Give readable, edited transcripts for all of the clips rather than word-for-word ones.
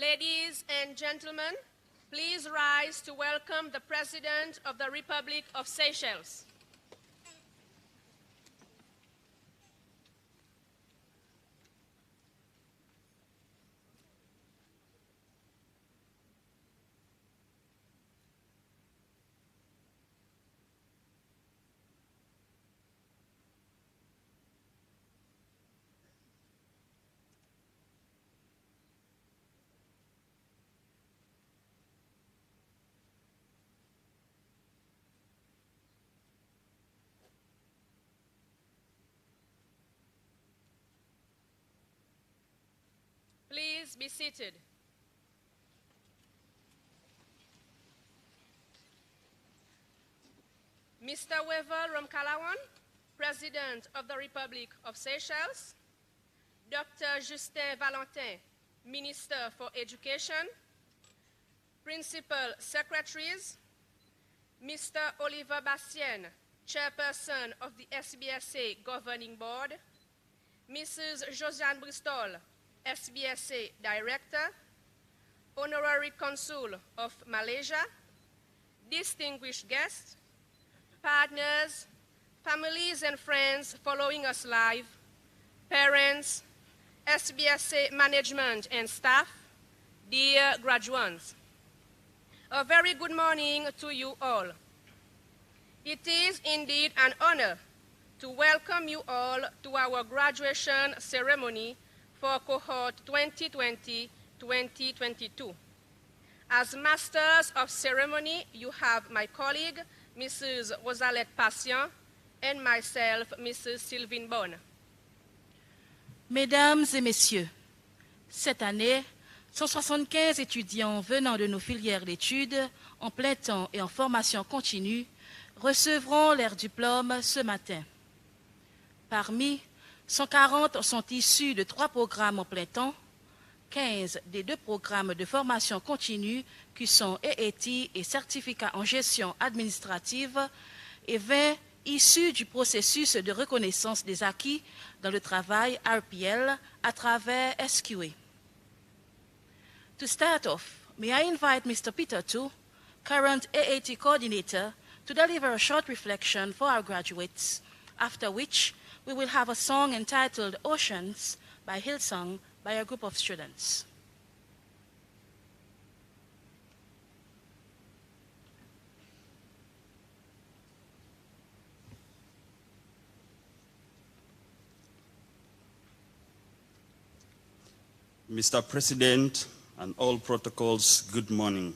Ladies and gentlemen, please rise to welcome the President of the Republic of Seychelles. Please be seated. Mr. Wevel Ramkalawan, President of the Republic of Seychelles, Dr. Justin Valentin, Minister for Education, Principal Secretaries, Mr. Oliver Bastien, Chairperson of the SBSA Governing Board, Mrs. Josiane Bristol, SBSA Director, Honorary Consul of Malaysia, distinguished guests, partners, families and friends following us live, parents, SBSA management and staff, dear graduates. A very good morning to you all. It is indeed an honor to welcome you all to our graduation ceremony for cohort 2020-2022. As Masters of Ceremony, you have my colleague, Mrs. Rosalette Patient, and myself, Mrs. Sylvine Bonne. Mesdames et messieurs, cette année, 175 étudiants venant de nos filières d'études, en plein temps et en formation continue, recevront leur diplôme ce matin. Parmi 140 sont issus de 3 programmes en plein temps, 15 des 2 programmes de formation continue qui sont EET et certificat en gestion administrative et 20 issus du processus de reconnaissance des acquis dans le travail RPL à travers SQA. To start off, may I invite Mr. Peter Tu, current EET coordinator, to deliver a short reflection for our graduates, after which we will have a song entitled Oceans by Hillsong by a group of students. Mr. President and all protocols, good morning.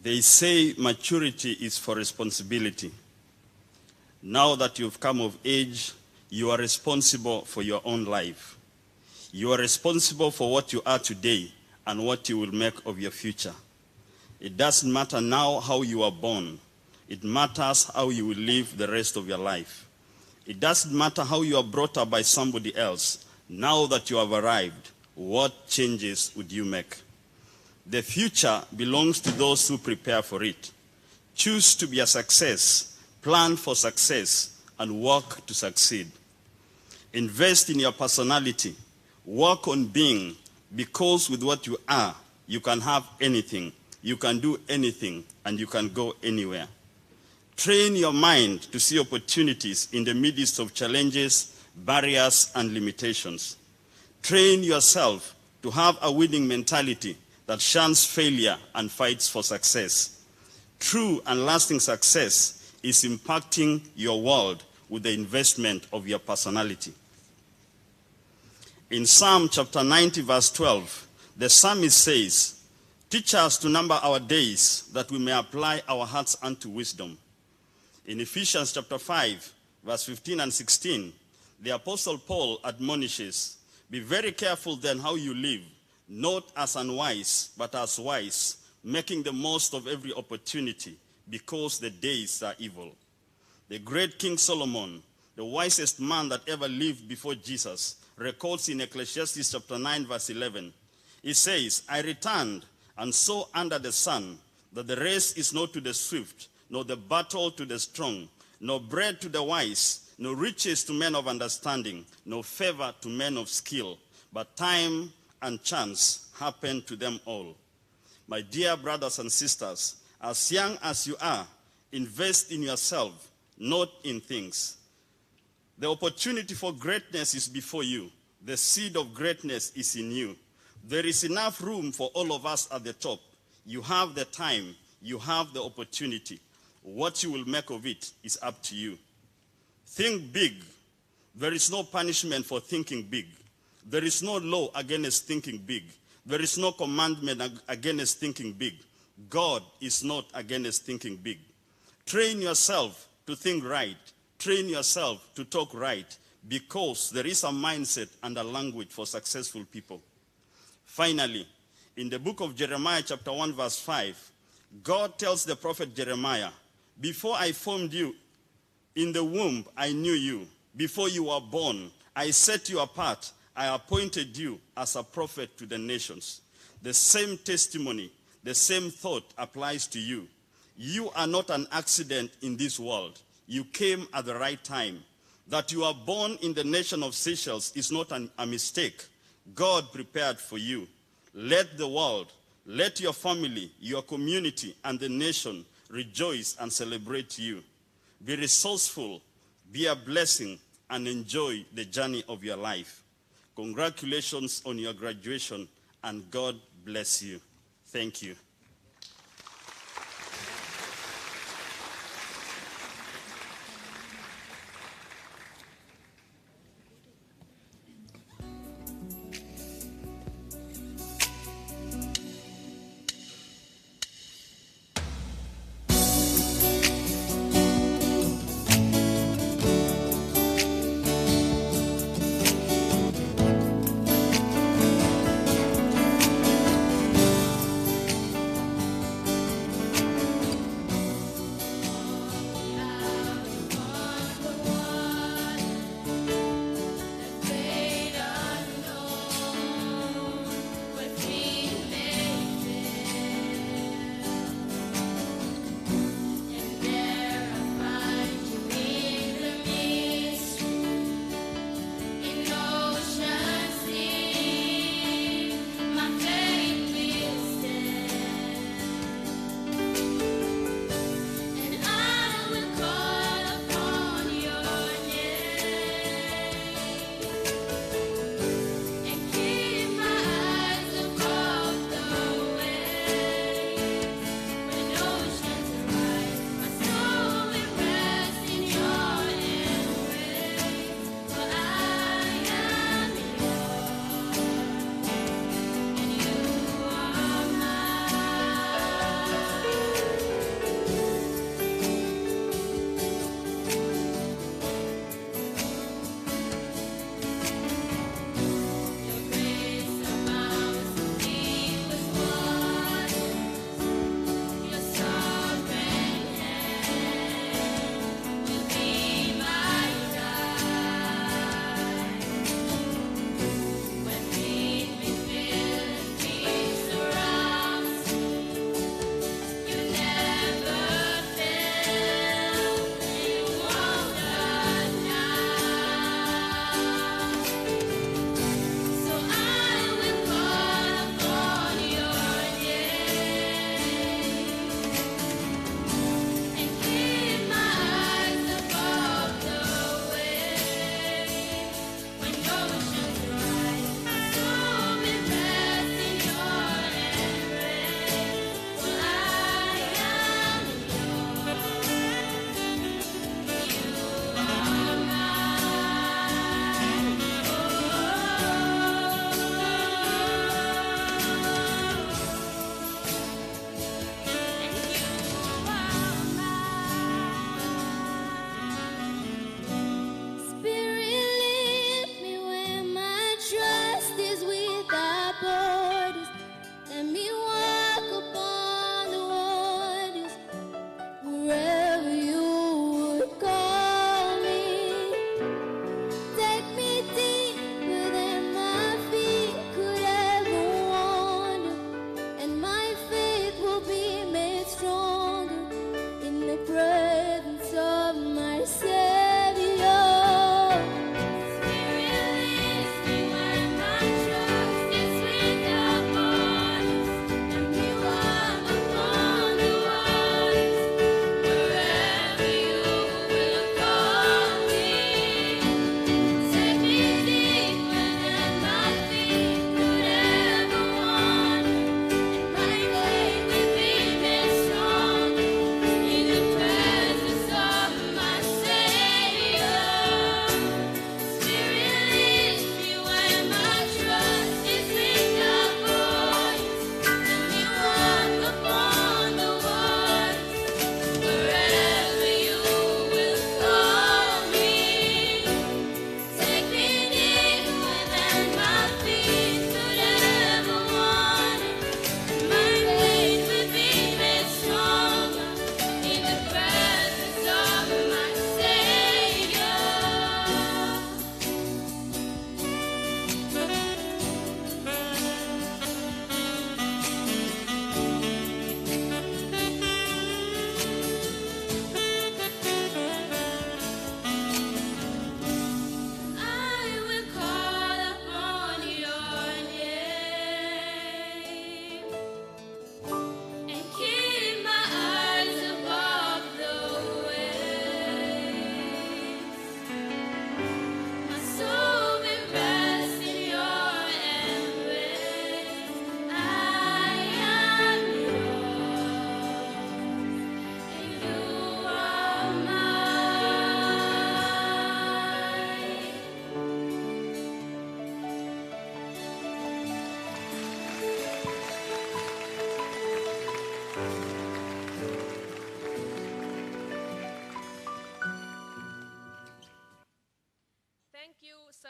They say maturity is for responsibility. Now that you've come of age, you are responsible for your own life. You are responsible for what you are today and what you will make of your future. It doesn't matter now how you are born. It matters how you will live the rest of your life. It doesn't matter how you are brought up by somebody else. Now that you have arrived, what changes would you make? The future belongs to those who prepare for it. Choose to be a success. Plan for success and work to succeed. Invest in your personality. Work on being, because with what you are, you can have anything, you can do anything, and you can go anywhere. Train your mind to see opportunities in the midst of challenges, barriers, and limitations. Train yourself to have a winning mentality that shuns failure and fights for success. True and lasting success is impacting your world with the investment of your personality. In Psalm chapter 90, verse 12, the psalmist says, "Teach us to number our days, that we may apply our hearts unto wisdom." In Ephesians chapter 5, verse 15 and 16, the Apostle Paul admonishes, "Be very careful then how you live, not as unwise, but as wise, making the most of every opportunity, because the days are evil." The great King Solomon, the wisest man that ever lived before Jesus, records in Ecclesiastes chapter 9, verse 11. He says, "I returned and saw under the sun that the race is not to the swift, nor the battle to the strong, nor bread to the wise, nor riches to men of understanding, nor favor to men of skill, but time and chance happen to them all. My dear brothers and sisters, as young as you are, invest in yourself, not in things. The opportunity for greatness is before you. The seed of greatness is in you. There is enough room for all of us at the top. You have the time. You have the opportunity. What you will make of it is up to you. Think big. There is no punishment for thinking big. There is no law against thinking big. There is no commandment against thinking big. God is not against thinking big. Train yourself to think right. Train yourself to talk right, because there is a mindset and a language for successful people. Finally, in the book of Jeremiah chapter 1 verse 5, God tells the prophet Jeremiah, before I formed you in the womb, I knew you. Before you were born, I set you apart. I appointed you as a prophet to the nations. The same testimony, the same thought applies to you. You are not an accident in this world. You came at the right time. That you are born in the nation of Seychelles is not a mistake. God prepared for you. Let the world, let your family, your community, and the nation rejoice and celebrate you. Be resourceful, be a blessing, and enjoy the journey of your life. Congratulations on your graduation, and God bless you. Thank you.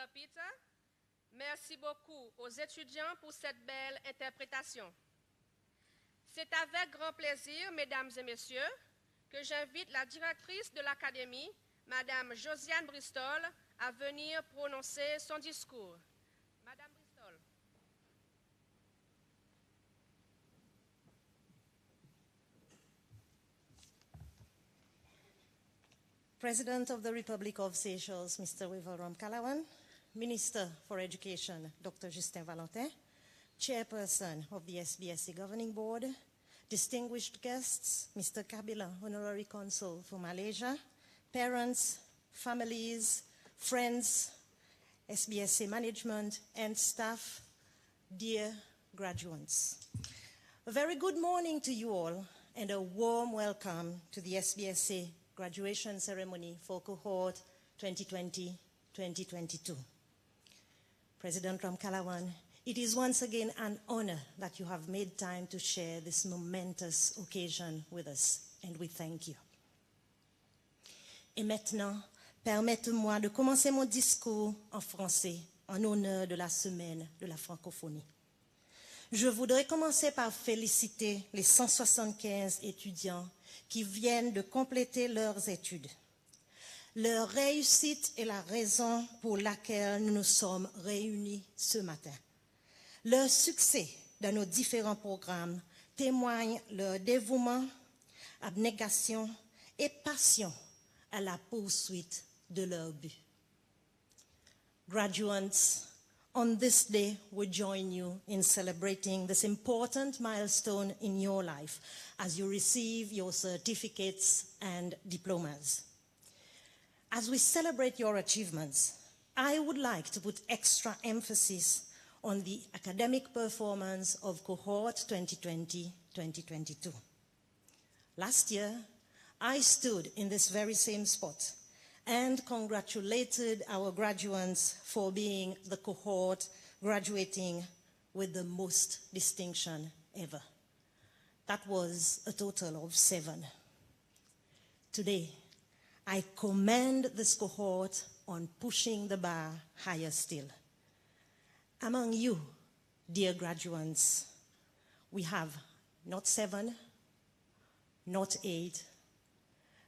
Sir Peter. Merci beaucoup aux étudiants pour cette belle interprétation. C'est avec grand plaisir, mesdames et messieurs, que j'invite la directrice de l'Académie, Madame Josiane Bristol, à venir prononcer son discours. Madame Bristol. President of the Republic of Seychelles, Mr. Wiveram Kalawan, Minister for Education, Dr. Justin Valentin, Chairperson of the SBSC Governing Board, distinguished guests, Mr. Kabila, Honorary Consul for Malaysia, parents, families, friends, SBSC management and staff, dear graduates. A very good morning to you all and a warm welcome to the SBSC graduation ceremony for cohort 2020-2022. President Ram Kalawan, it is once again an honor that you have made time to share this momentous occasion with us, and we thank you. Et maintenant, permettez-moi de commencer mon discours en français en honneur de la semaine de la francophonie. Je voudrais commencer par féliciter les 175 étudiants qui viennent de compléter leurs études. Leur réussite est la raison pour laquelle nous nous sommes réunis ce matin. Leur succès dans nos différents programmes témoigne leur dévouement, abnégation et passion à la poursuite de leur but. Graduates, on this day, we join you in celebrating this important milestone in your life as you receive your certificates and diplomas. As we celebrate your achievements, I would like to put extra emphasis on the academic performance of cohort 2020-2022. Last year, I stood in this very same spot and congratulated our graduates for being the cohort graduating with the most distinction ever. That was a total of 7. Today, I commend this cohort on pushing the bar higher still. Among you, dear graduates, we have not 7, not 8,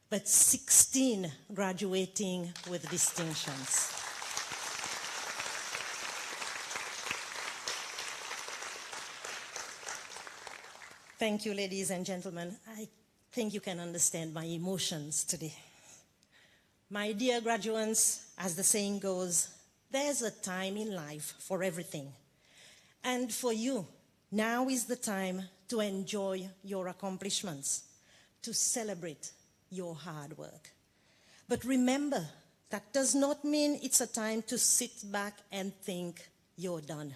but 16 graduating with distinctions. Thank you, ladies and gentlemen. I think you can understand my emotions today. My dear graduates, as the saying goes, there's a time in life for everything. And for you, now is the time to enjoy your accomplishments, to celebrate your hard work. But remember, that does not mean it's a time to sit back and think you're done.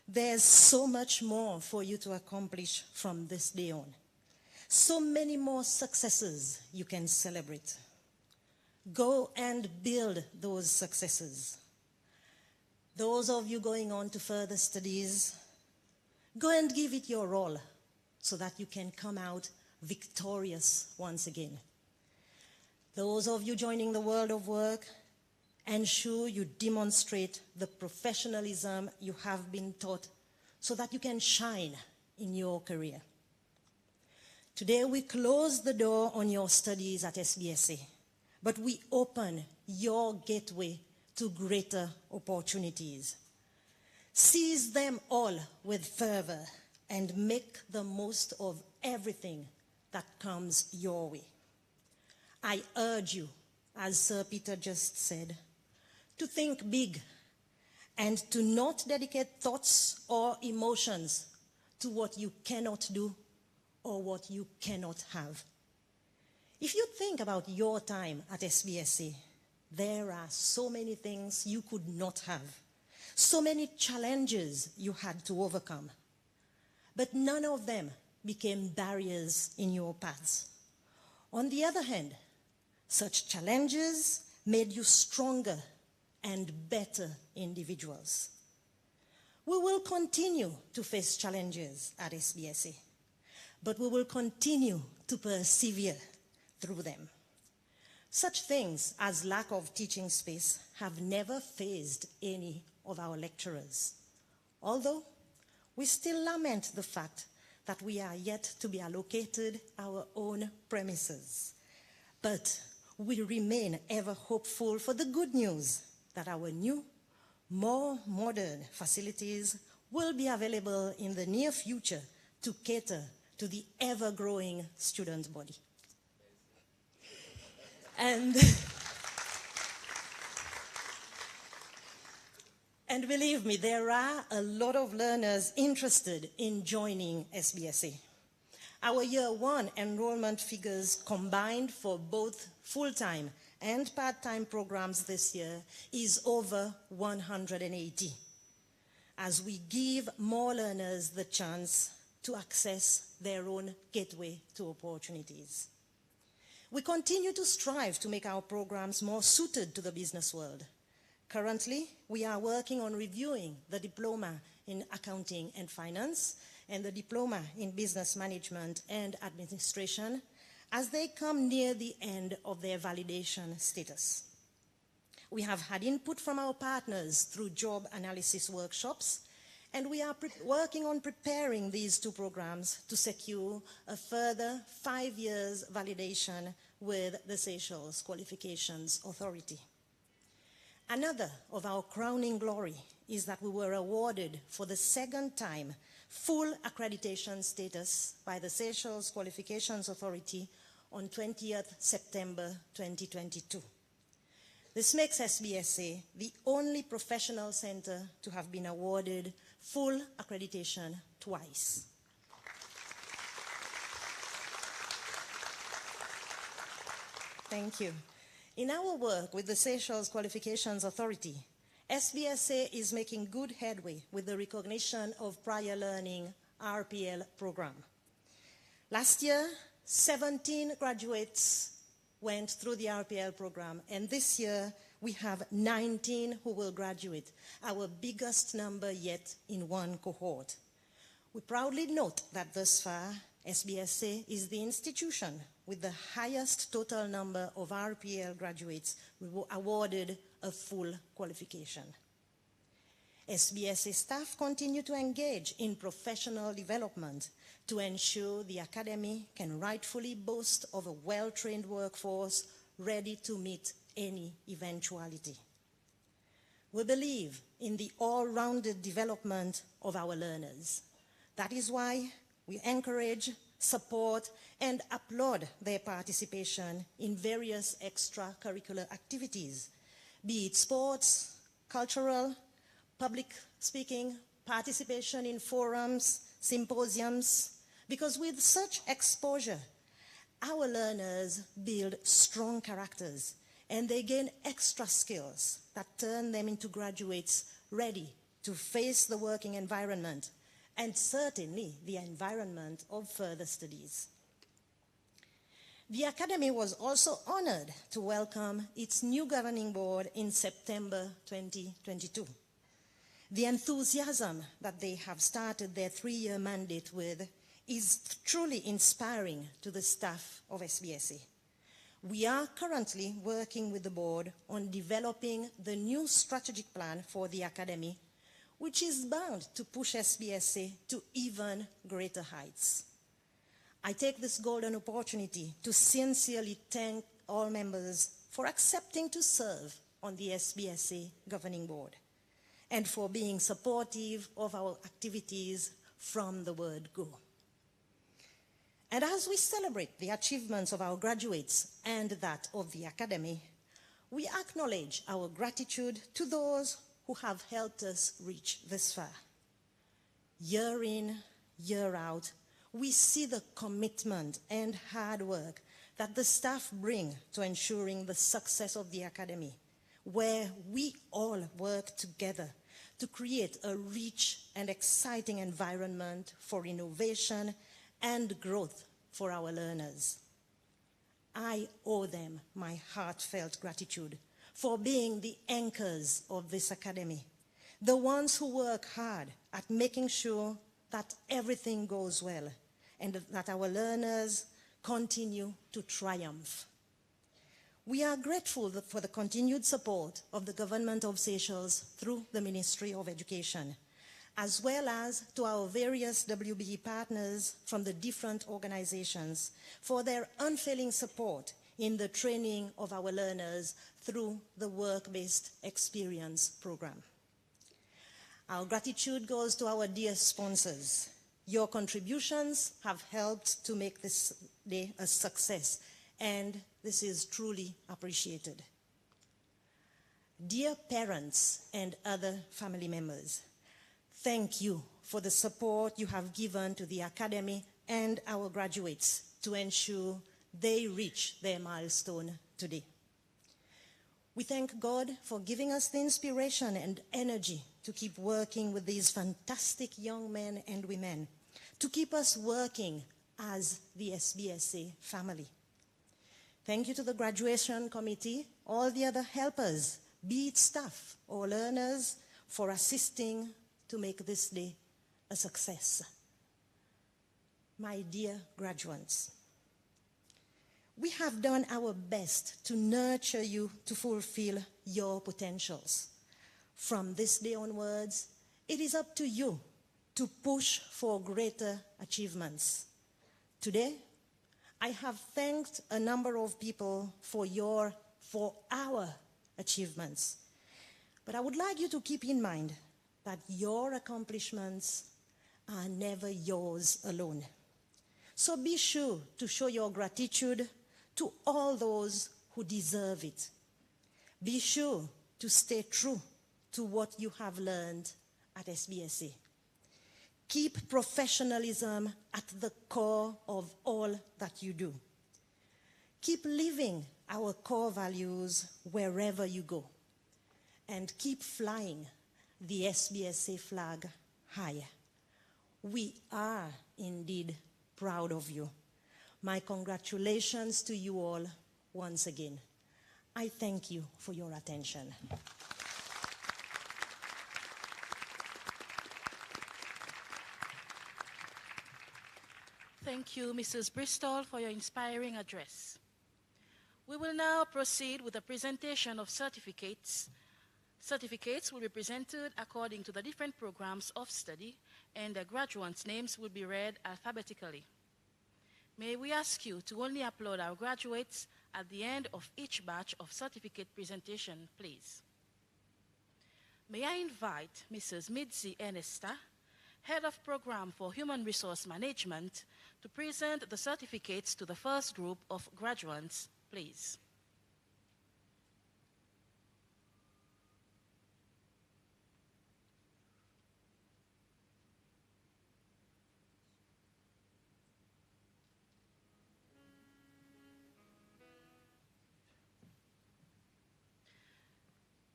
There's so much more for you to accomplish from this day on. So many more successes you can celebrate. Go and build those successes. Those of you going on to further studies, go and give it your all so that you can come out victorious once again. Those of you joining the world of work, ensure you demonstrate the professionalism you have been taught so that you can shine in your career. Today we close the door on your studies at SBSA, but we open your gateway to greater opportunities. Seize them all with fervor and make the most of everything that comes your way. I urge you, as Sir Peter just said, to think big and to not dedicate thoughts or emotions to what you cannot do or what you cannot have. If you think about your time at SBSA, there are so many things you could not have, so many challenges you had to overcome, but none of them became barriers in your paths. On the other hand, such challenges made you stronger and better individuals. We will continue to face challenges at SBSA, but we will continue to persevere through them. Such things as lack of teaching space have never fazed any of our lecturers, although we still lament the fact that we are yet to be allocated our own premises. But we remain ever hopeful for the good news that our new, more modern facilities will be available in the near future to cater to the ever-growing student body. And believe me, there are a lot of learners interested in joining SBSA. Our year one enrollment figures combined for both full-time and part-time programs this year is over 180, as we give more learners the chance to access their own gateway to opportunities. We continue to strive to make our programs more suited to the business world. Currently, we are working on reviewing the diploma in accounting and finance and the diploma in business management and administration as they come near the end of their validation status. We have had input from our partners through job analysis workshops, and we are working on preparing these two programs to secure a further 5 years validation with the Seychelles Qualifications Authority. Another of our crowning glory is that we were awarded for the second time full accreditation status by the Seychelles Qualifications Authority on 20th September 2022. This makes SBSA the only professional center to have been awarded full accreditation twice. Thank you. In our work with the Seychelles Qualifications Authority, SBSA is making good headway with the recognition of prior learning RPL program. Last year, 17 graduates went through the RPL program, and this year we have 19 who will graduate, our biggest number yet in one cohort. We proudly note that thus far, SBSA is the institution with the highest total number of RPL graduates awarded a full qualification. SBSA staff continue to engage in professional development to ensure the Academy can rightfully boast of a well-trained workforce ready to meet any eventuality. We believe in the all-rounded development of our learners. That is why we encourage, support, and applaud their participation in various extracurricular activities, be it sports, cultural, public speaking, participation in forums, symposiums, because with such exposure, our learners build strong characters and they gain extra skills that turn them into graduates ready to face the working environment and certainly the environment of further studies. The Academy was also honored to welcome its new governing board in September 2022. The enthusiasm that they have started their 3-year mandate with is truly inspiring to the staff of SBSA. We are currently working with the board on developing the new strategic plan for the Academy, which is bound to push SBSA to even greater heights. I take this golden opportunity to sincerely thank all members for accepting to serve on the SBSA governing board and for being supportive of our activities from the word go. And as we celebrate the achievements of our graduates and that of the Academy, we acknowledge our gratitude to those who have helped us reach this far. Year in, year out, we see the commitment and hard work that the staff bring to ensuring the success of the Academy, where we all work together to create a rich and exciting environment for innovation and growth for our learners. I owe them my heartfelt gratitude for being the anchors of this Academy, the ones who work hard at making sure that everything goes well and that our learners continue to triumph. We are grateful for the continued support of the Government of Seychelles through the Ministry of Education, as well as to our various WBE partners from the different organizations for their unfailing support in the training of our learners through the Work-Based Experience program. Our gratitude goes to our dear sponsors. Your contributions have helped to make this day a success, and this is truly appreciated. Dear parents and other family members, thank you for the support you have given to the Academy and our graduates to ensure they reach their milestone today. We thank God for giving us the inspiration and energy to keep working with these fantastic young men and women, to keep us working as the SBSA family. Thank you to the graduation committee, all the other helpers, be it staff or learners, for assisting to make this day a success. My dear graduates, we have done our best to nurture you to fulfill your potentials. From this day onwards, it is up to you to push for greater achievements. Today, I have thanked a number of people for our achievements. But I would like you to keep in mind that your accomplishments are never yours alone. So be sure to show your gratitude to all those who deserve it. Be sure to stay true to what you have learned at SBSA. Keep professionalism at the core of all that you do. Keep living our core values wherever you go. And keep flying the SBSA flag higher. We are indeed proud of you. My congratulations to you all once again. I thank you for your attention. Thank you, Mrs. Bristol, for your inspiring address. We will now proceed with the presentation of certificates. Certificates will be presented according to the different programs of study, and the graduates' names will be read alphabetically. May we ask you to only applaud our graduates at the end of each batch of certificate presentation, please. May I invite Mrs. Midzi Ernesta, Head of Program for Human Resource Management, to present the certificates to the first group of graduates, please.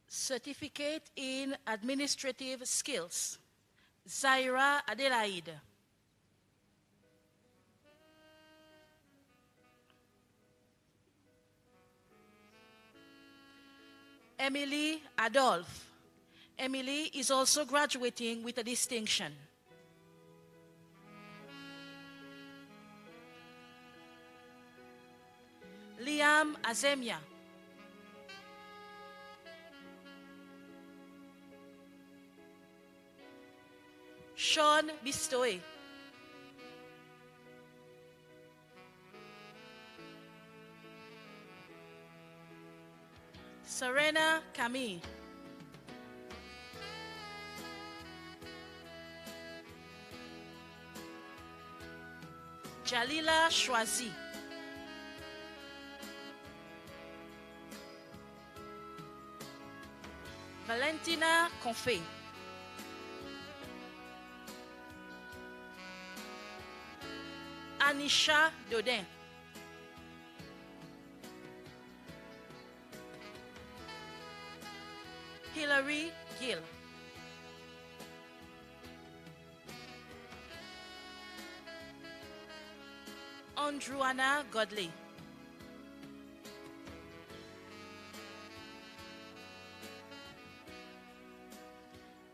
Certificate in Administrative Skills, Zaira Adelaide. Emily Adolphe. Emily is also graduating with a distinction. Liam Azemia. Sean Bistoe. Serena Camille. Jalila Shwazi. Valentina Confé. Anisha Dodin. Hilary Gill. Andruana Godley.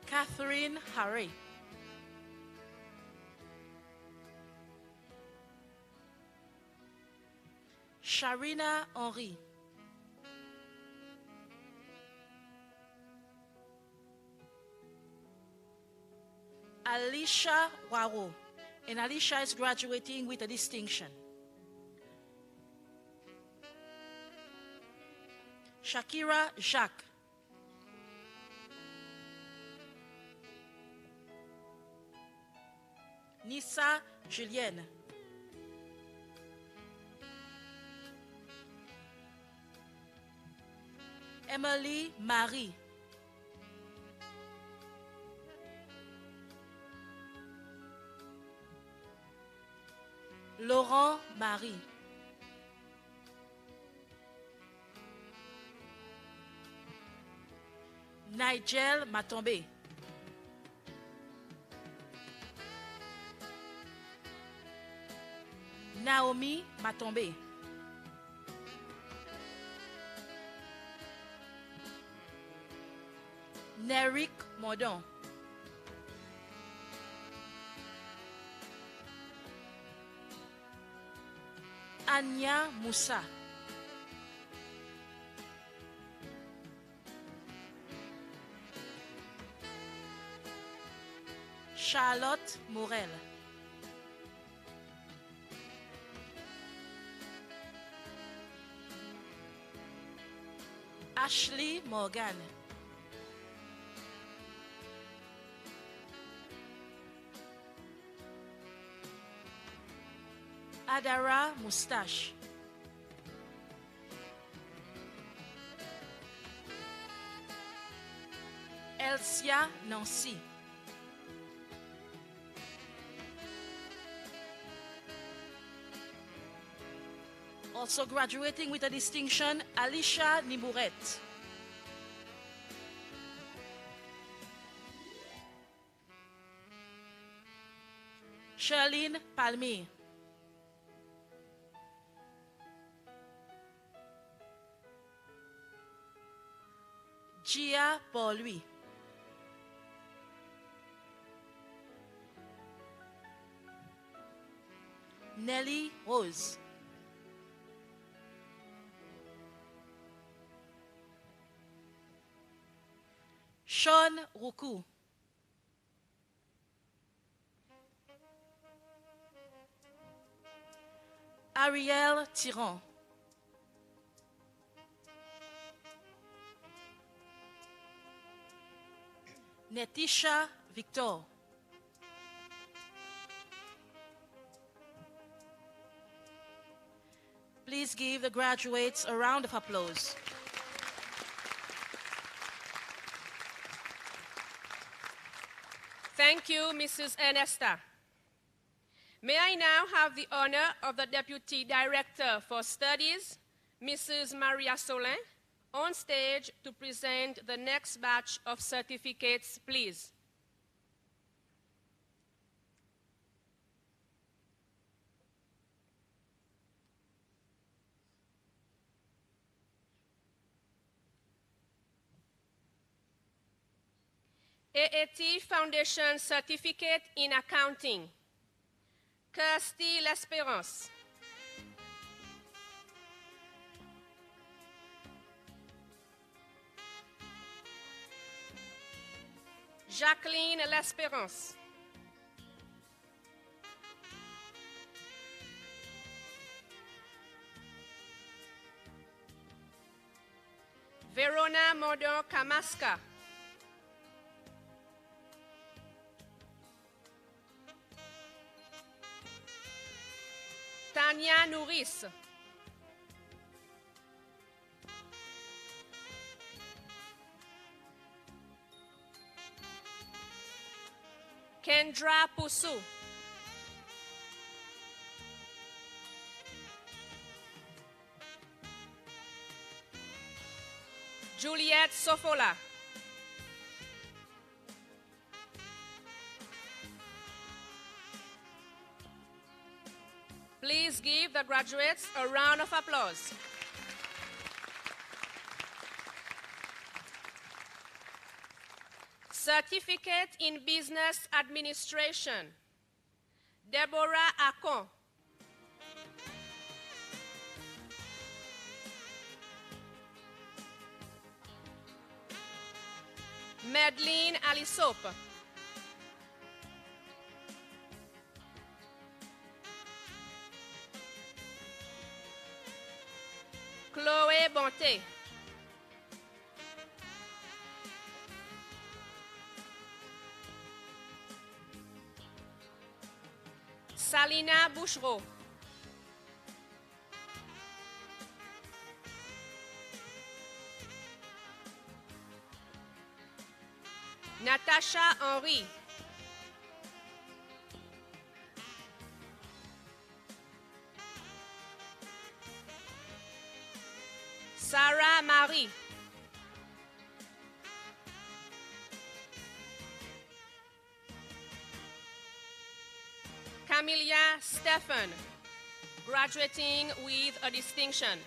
Catherine Harry. Sharina Henry. Alicia Waro. And Alicia is graduating with a distinction. Shakira Jacques. Nissa Julienne. Emily Marie. Laurent Marie. Nigel Matombe. Naomi Matombe. Neric Modon. Anya Moussa. Charlotte Morel. Ashley Morgan. Adara Moustache. Elsia Nancy. Also graduating with a distinction, Alicia Nimouret. Charlene Palmier. Gia Paul-Louis. Nelly Rose. Sean Roukou. Ariel Tiran. Netisha Victor. Please give the graduates a round of applause. Thank you, Mrs. Ernesta. May I now have the honor of the Deputy Director for Studies, Mrs. Maria Solin, on stage to present the next batch of certificates, please. AAT Foundation Certificate in Accounting. Kirsty L'Espérance. Jacqueline L'Espérance. Verona Modon Kamaska. Tania Nouris. Kendra Poussou. Juliette Sofola. Please give the graduates a round of applause. Certificate in Business Administration. Deborah Akon. Madeleine Alisop. Bonté. Salina Bouchereau. Natacha Henry. Sarah Marie. Camelia Stephen, graduating with a distinction.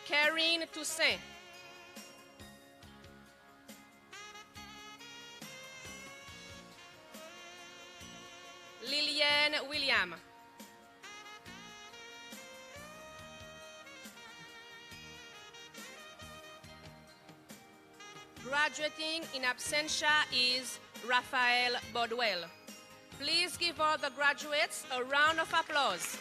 Karine Toussaint. Liliane William. Graduating in absentia is Raphael Bodwell. Please give all the graduates a round of applause.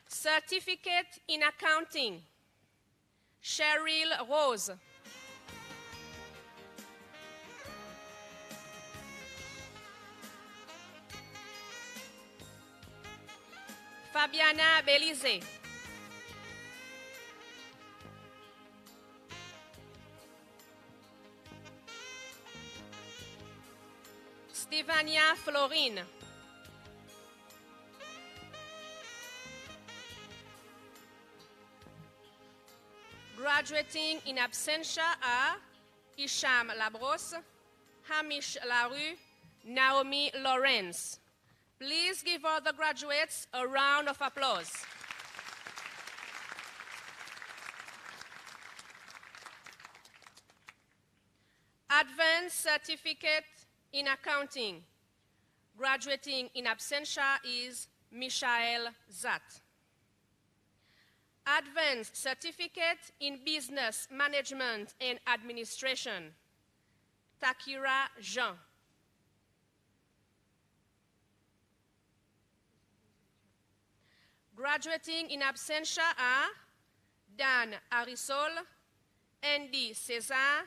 Certificate in Accounting, Cheryl Rose. Fabiana Belize. Stevania Florine. Graduating in absentia are Isham Labrosse, Hamish Larue, Naomi Lawrence. Please give all the graduates a round of applause. Advanced Certificate in Accounting, graduating in absentia is Michael Zat. Advanced Certificate in Business Management and Administration, Takira Jean. Graduating in absentia are Dan Arisol, Andy César,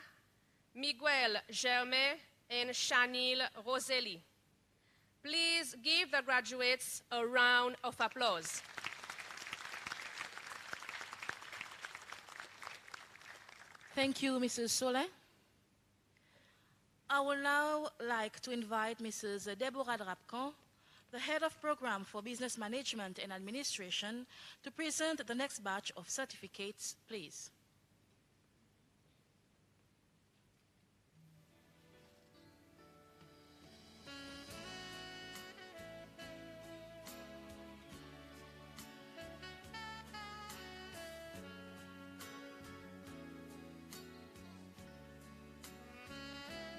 Miguel Germain, and Chanil Roselli. Please give the graduates a round of applause. Thank you, Mrs. Solé. I would now like to invite Mrs. Deborah Drapkan, the Head of Program for Business Management and Administration, to present the next batch of certificates, please.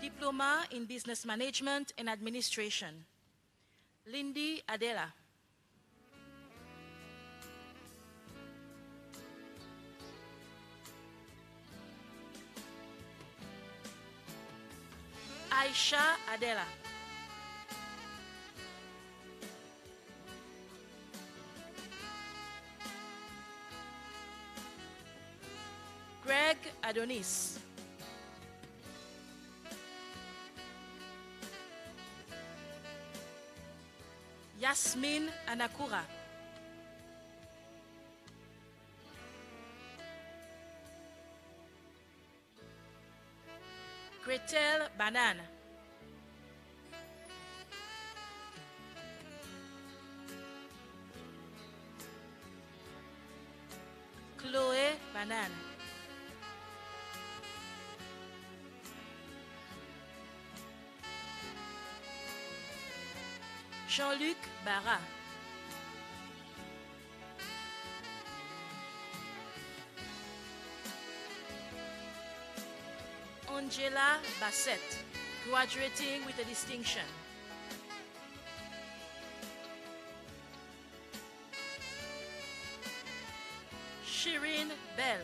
Diploma in Business Management and Administration, Lindy Adela. Aisha Adela. Greg Adonis. Yasmin Anakura. Gretel Banan. Chloé Banan. Jean-Luc Barra. Angela Bassett, graduating with a distinction. Shirin Bell.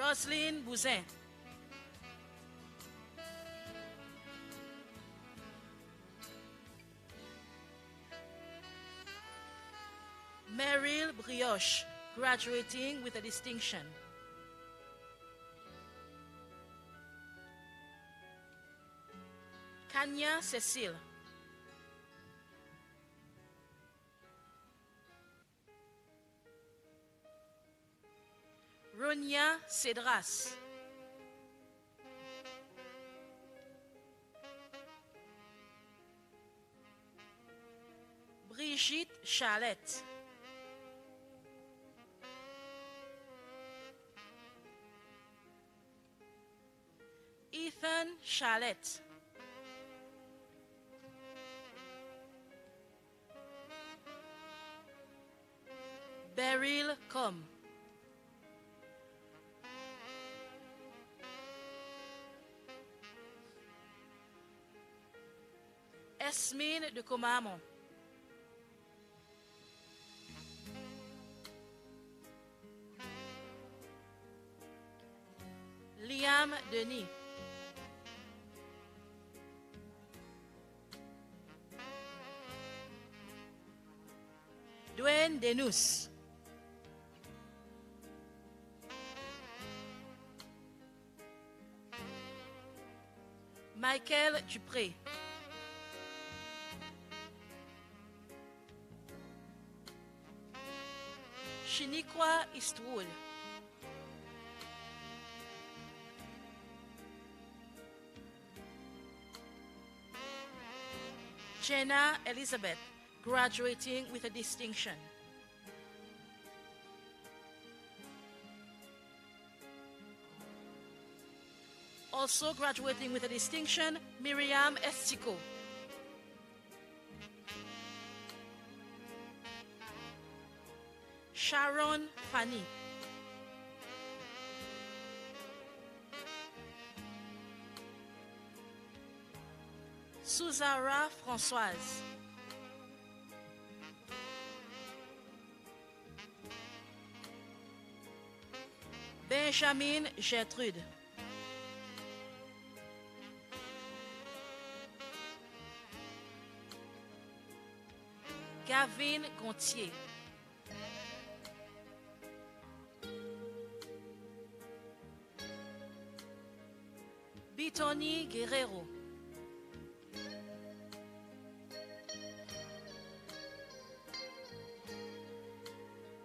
Roselyne Bouzin. Meryl Brioche, graduating with a distinction. Kanya Cécile. Ronia Cédras. Brigitte Chalette. Ethan Chalette. Beryl Com. Esmine de Comamon. Liam Denis. Dwayne Denous. Michael Dupré. Shiniqua Eastwood. Jenna Elizabeth, graduating with a distinction. Also graduating with a distinction, Miriam Estico. Sharon Fanny. Suzara Françoise. Benjamin Gertrude. Gavin Gontier. Bitoni Guerrero.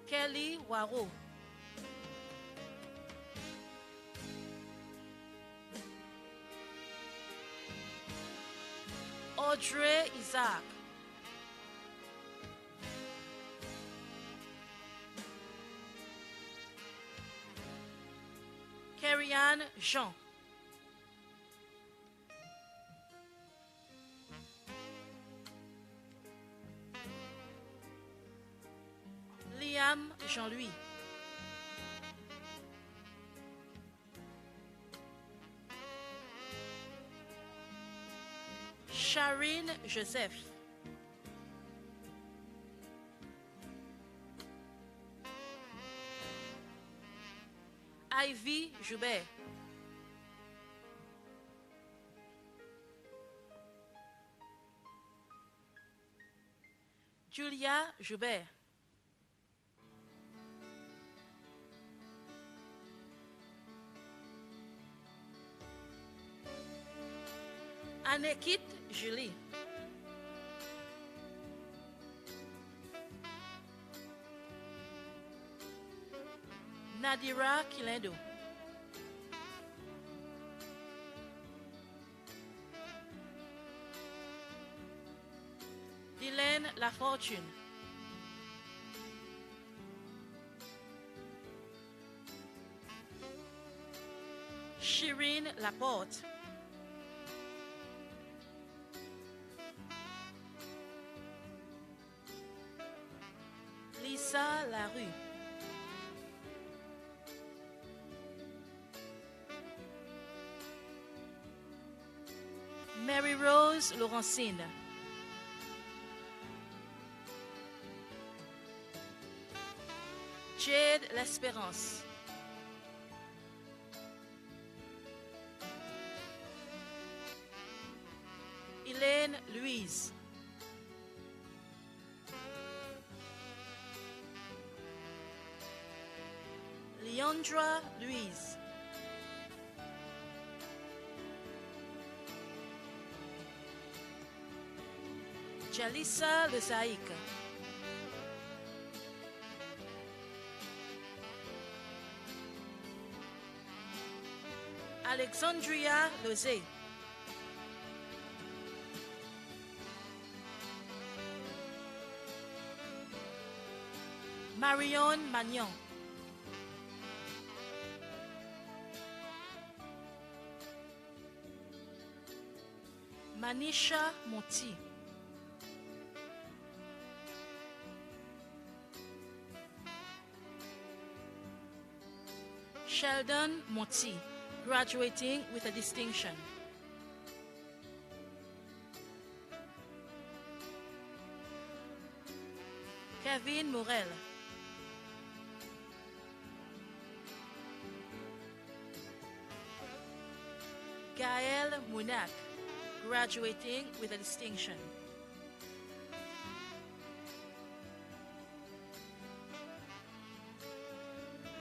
Kelly Waro. Audrey Isaac. Carrie-Anne Jean. Liam Jean-Louis. Charine Joseph. Ivy Joubert. Julia Joubert. Anekit Julie. Nadira Kilendo. Dylan Lafortune. Shireen Laporte. Lisa Larue. Mary Rose Laurentine. Jade L'Espérance. Louise. Leandra Louise. Jalissa Lezaïk. Alexandria Lozé. Marion Magnon. Manisha Monti. Sheldon Monti, graduating with a distinction. Kevin Morel. Gaël Mounak, graduating with a distinction.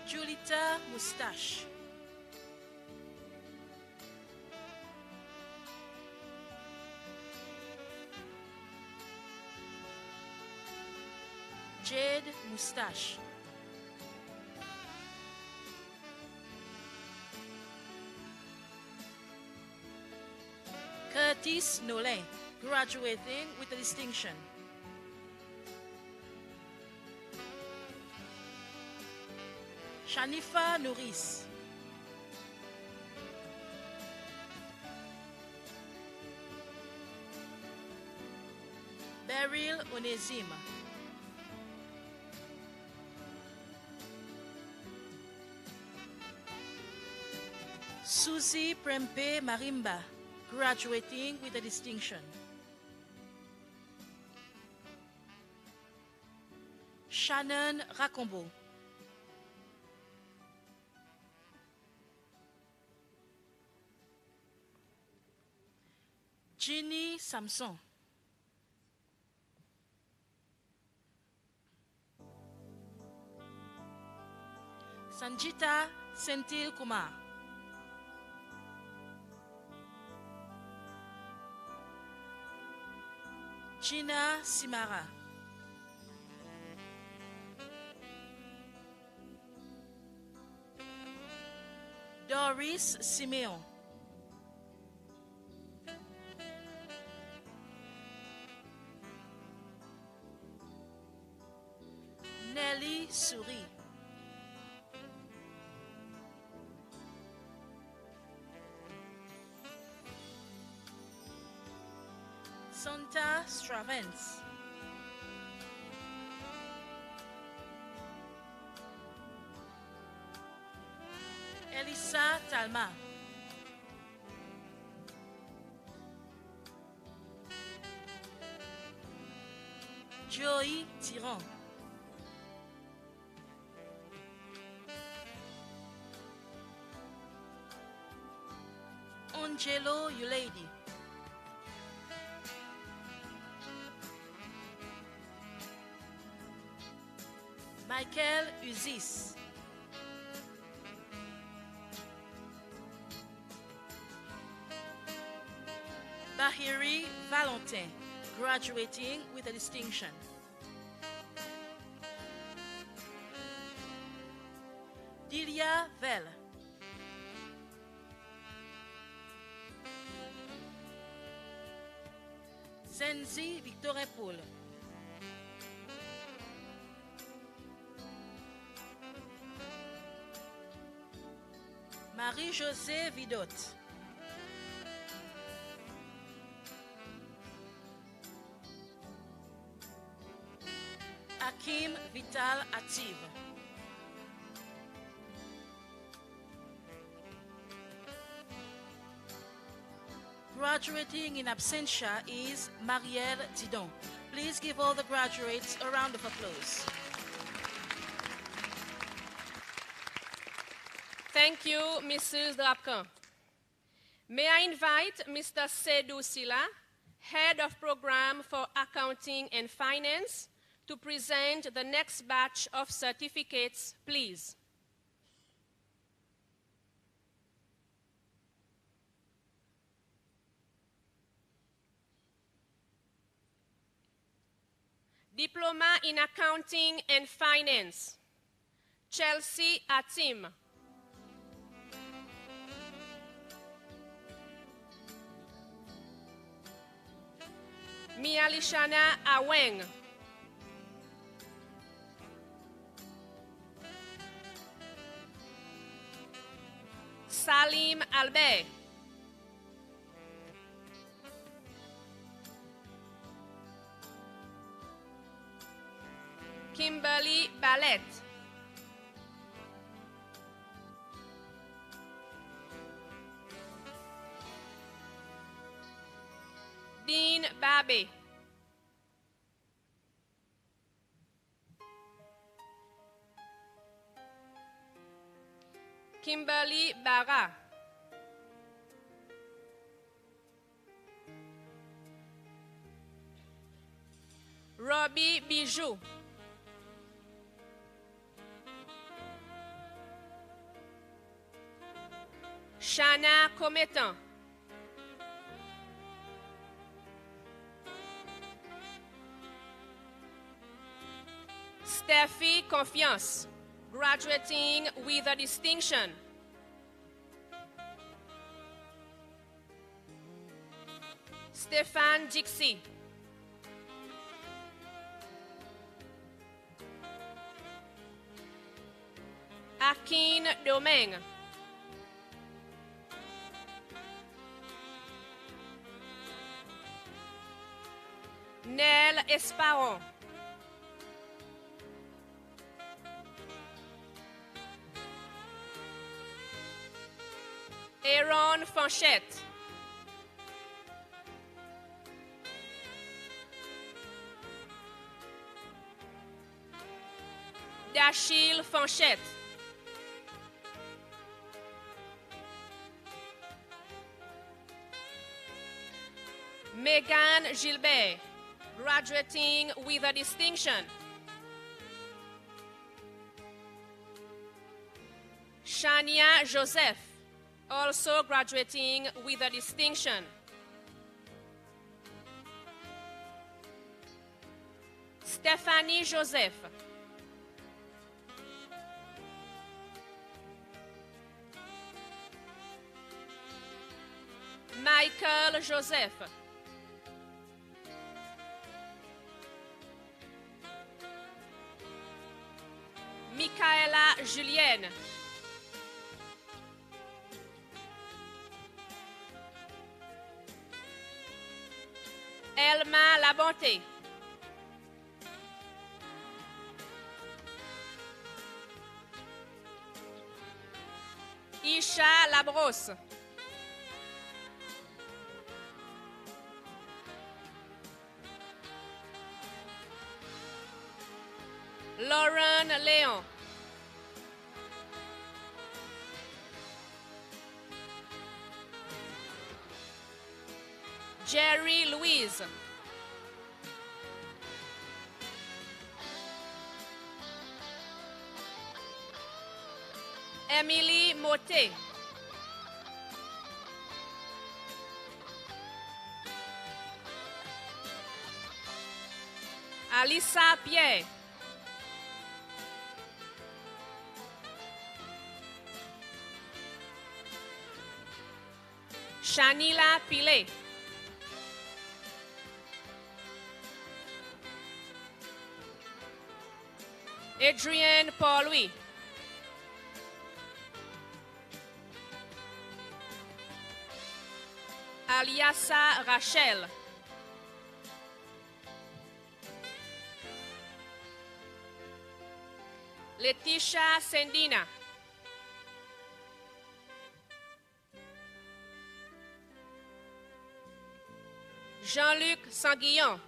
Julita Moustache. Jade Moustache. Curtis Nolin, graduating with a distinction. Shanifa Nouris. Beryl Onésime. Susie Prempe Marimba, graduating with a distinction. Shannon Racombo. Ginny Samson. Sanjita Senthil Kumar. Gina Simara. Doris Simeon. Nelly Souris. Santa Stravens. Elisa Talma. Joey Tiran. Angelo Ulady. Michael Uzis. Bahiri Valentin, graduating with a distinction. Delia Vell. Zenzi Victorin Paul. Marie-Josée Vidot. Hakim Vital Ativ. Graduating in absentia is Marielle Didon. Please give all the graduates a round of applause. Thank you, Mrs. Drapkan. May I invite Mr. Seydou Silla, Head of Program for Accounting and Finance, to present the next batch of certificates, please. Diploma in Accounting and Finance, Chelsea Atim. Mialishana Aweng. Salim Albert. Kimberly Ballet. Dean Babe. Kimberly Barra. Robbie Bijou. Shana Cometan. Steffi Confiance, graduating with a distinction. Stéphane Dixie. Akin Domingue. Nel Esparon. Aaron Fanchette. Dachille Fanchette. Megan Gilbert, graduating with a distinction. Shania Joseph, also graduating with a distinction. Stephanie Joseph. Michael Joseph. Michaela Julienne. Elma Labonté. Isha Labrosse. Lauren Léon. Jerry Louise. Emily Motet. Alissa Pierre. Shanila Pilet. Adrienne Paul-Louis. Aliassa Rachel. Letitia Sendina. Jean-Luc Sanguillon.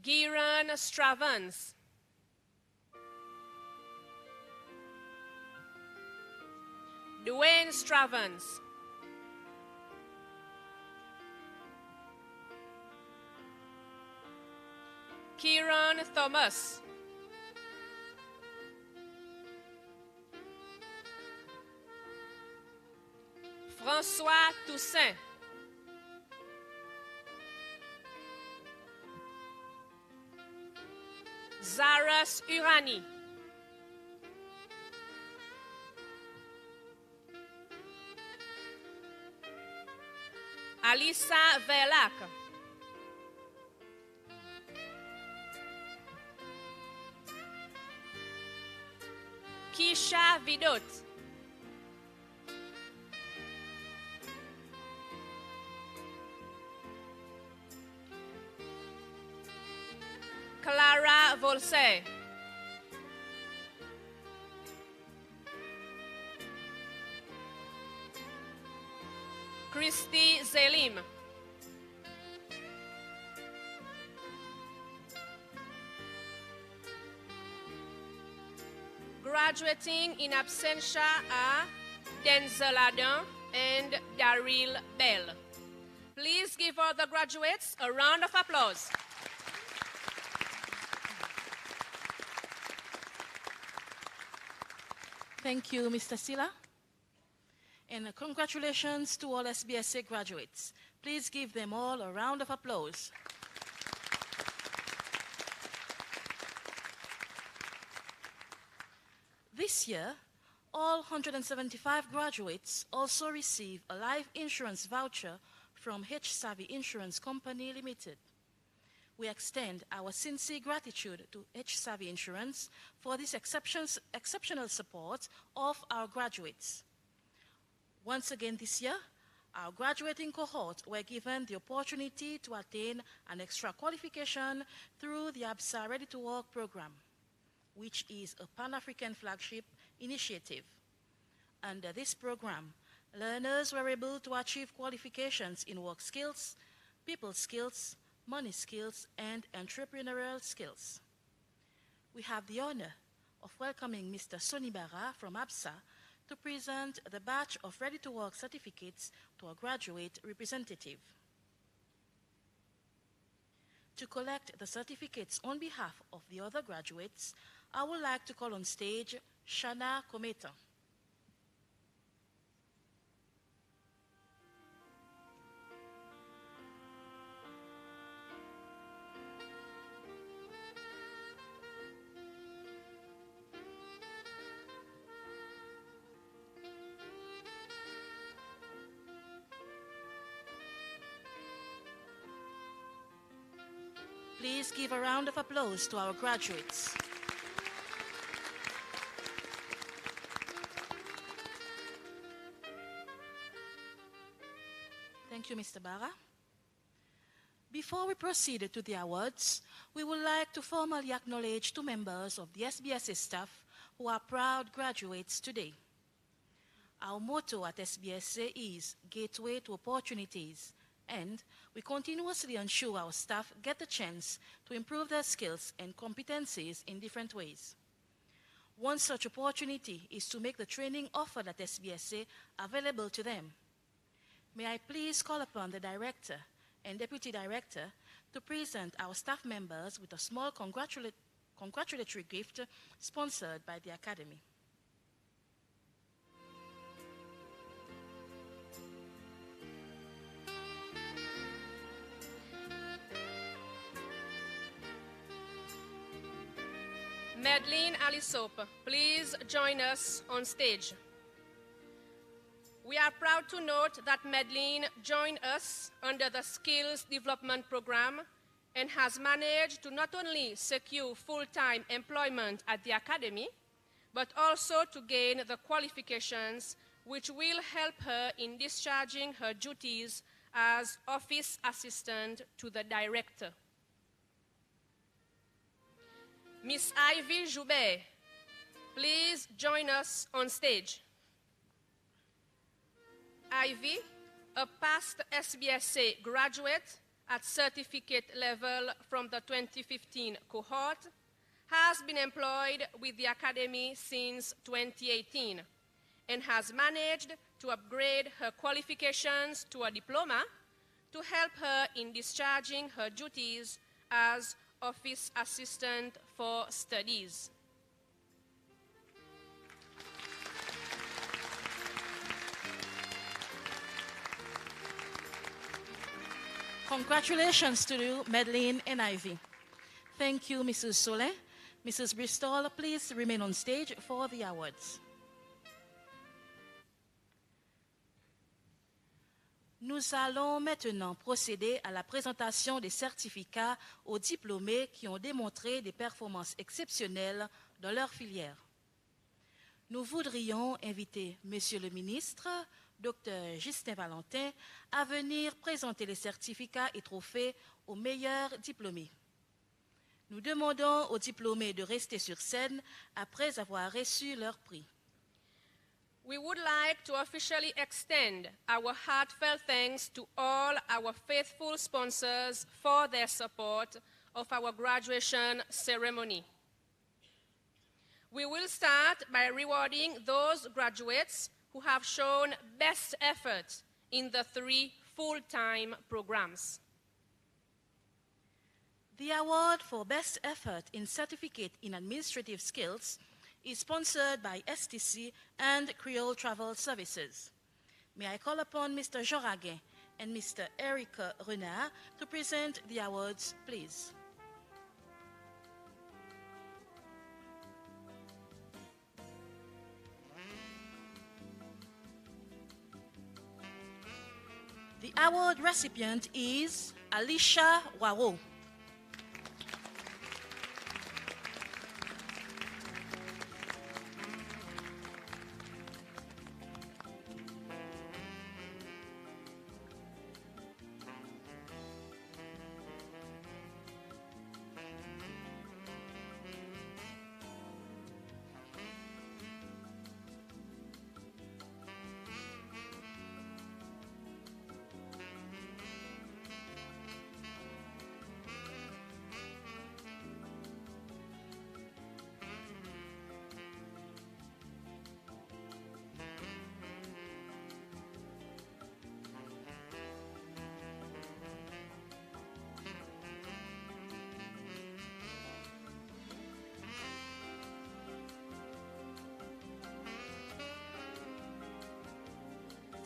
Giran Stravans. Dwayne Stravens, Kieran Thomas, François Toussaint, Zaras Urani, Alissa Verlac, Kisha Vidot, Clara Volse, Christy Zelim, graduating in absentia are Denzel Adam and Daryl Bell. Please give all the graduates a round of applause. Thank you, Mr. Silla. And congratulations to all SBSA graduates. Please give them all a round of applause. This year, all 175 graduates also receive a life insurance voucher from H-Savvy Insurance Company Limited. We extend our sincere gratitude to H-Savvy Insurance for this exceptional support of our graduates. Once again this year, our graduating cohort were given the opportunity to attain an extra qualification through the ABSA Ready to Work program, which is a Pan-African flagship initiative. Under this program, learners were able to achieve qualifications in work skills, people skills, money skills, and entrepreneurial skills. We have the honor of welcoming Mr. Sonny Barra from ABSA to present the batch of ready-to-work certificates to a graduate representative. To collect the certificates on behalf of the other graduates, I would like to call on stage Shana Kometa. Please give a round of applause to our graduates. Thank you, Mr. Barra. Before we proceed to the awards, we would like to formally acknowledge two members of the SBSA staff who are proud graduates today. Our motto at SBSA is Gateway to Opportunities, and we continuously ensure our staff get the chance to improve their skills and competencies in different ways. One such opportunity is to make the training offered at SBSA available to them. May I please call upon the Director and Deputy Director to present our staff members with a small congratulatory gift sponsored by the Academy. Madeline Alisop, please join us on stage. We are proud to note that Madeline joined us under the Skills Development Program and has managed to not only secure full-time employment at the Academy, but also to gain the qualifications which will help her in discharging her duties as Office Assistant to the Director. Miss Ivy Joubert, please join us on stage. Ivy, a past SBSA graduate at certificate level from the 2015 cohort, has been employed with the Academy since 2018 and has managed to upgrade her qualifications to a diploma to help her in discharging her duties as Office Assistant for Studies. Congratulations to you, Madeline and Ivy. Thank you, Mrs. Soleil. Mrs. Bristol, please remain on stage for the awards. Nous allons maintenant procéder à la présentation des certificats aux diplômés qui ont démontré des performances exceptionnelles dans leur filière. Nous voudrions inviter Monsieur le ministre, Dr. Justin Valentin, à venir présenter les certificats et trophées aux meilleurs diplômés. Nous demandons aux diplômés de rester sur scène après avoir reçu leur prix. We would like to officially extend our heartfelt thanks to all our faithful sponsors for their support of our graduation ceremony. We will start by rewarding those graduates who have shown best effort in the 3 full-time programs. The award for Best Effort in Certificate in Administrative Skills is sponsored by STC and Creole Travel Services. May I call upon Mr. Jean Raguin and Mr. Eric Renard to present the awards, please. The award recipient is Alicia Waro.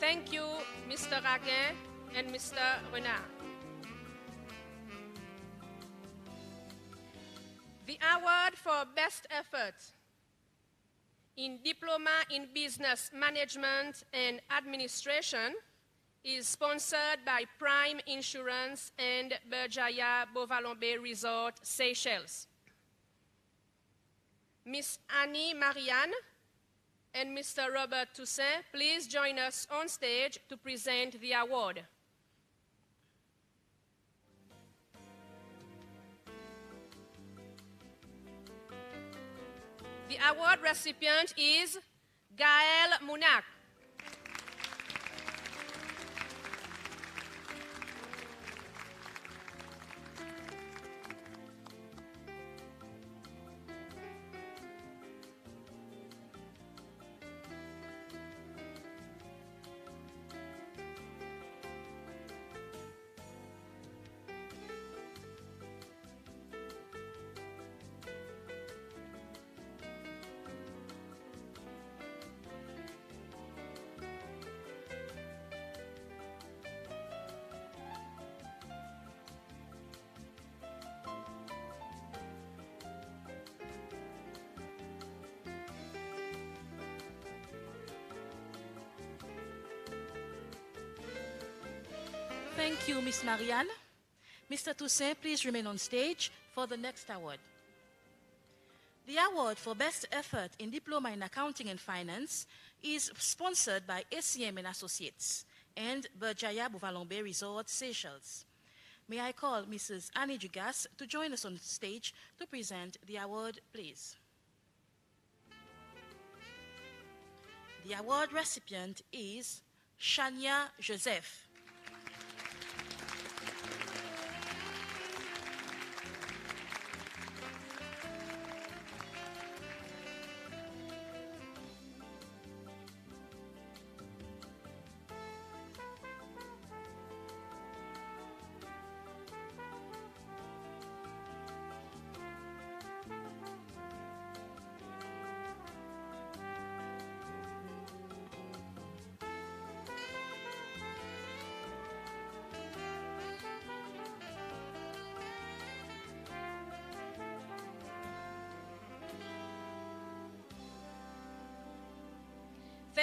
Thank you, Mr. Raguin and Mr. Renard. The award for Best Effort in Diploma in Business Management and Administration is sponsored by Prime Insurance and Berjaya Bovalombe Resort, Seychelles. Miss Annie Marianne and Mr. Robert Toussaint, please join us on stage to present the award. The award recipient is Gaël Mounak. Thank you, Miss Marianne. Mr. Toussaint, please remain on stage for the next award. The award for Best Effort in Diploma in Accounting and Finance is sponsored by ACM and Associates and Berjaya Bovalombe Resort, Seychelles. May I call Mrs. Annie Dugas to join us on stage to present the award, please. The award recipient is Shania Joseph.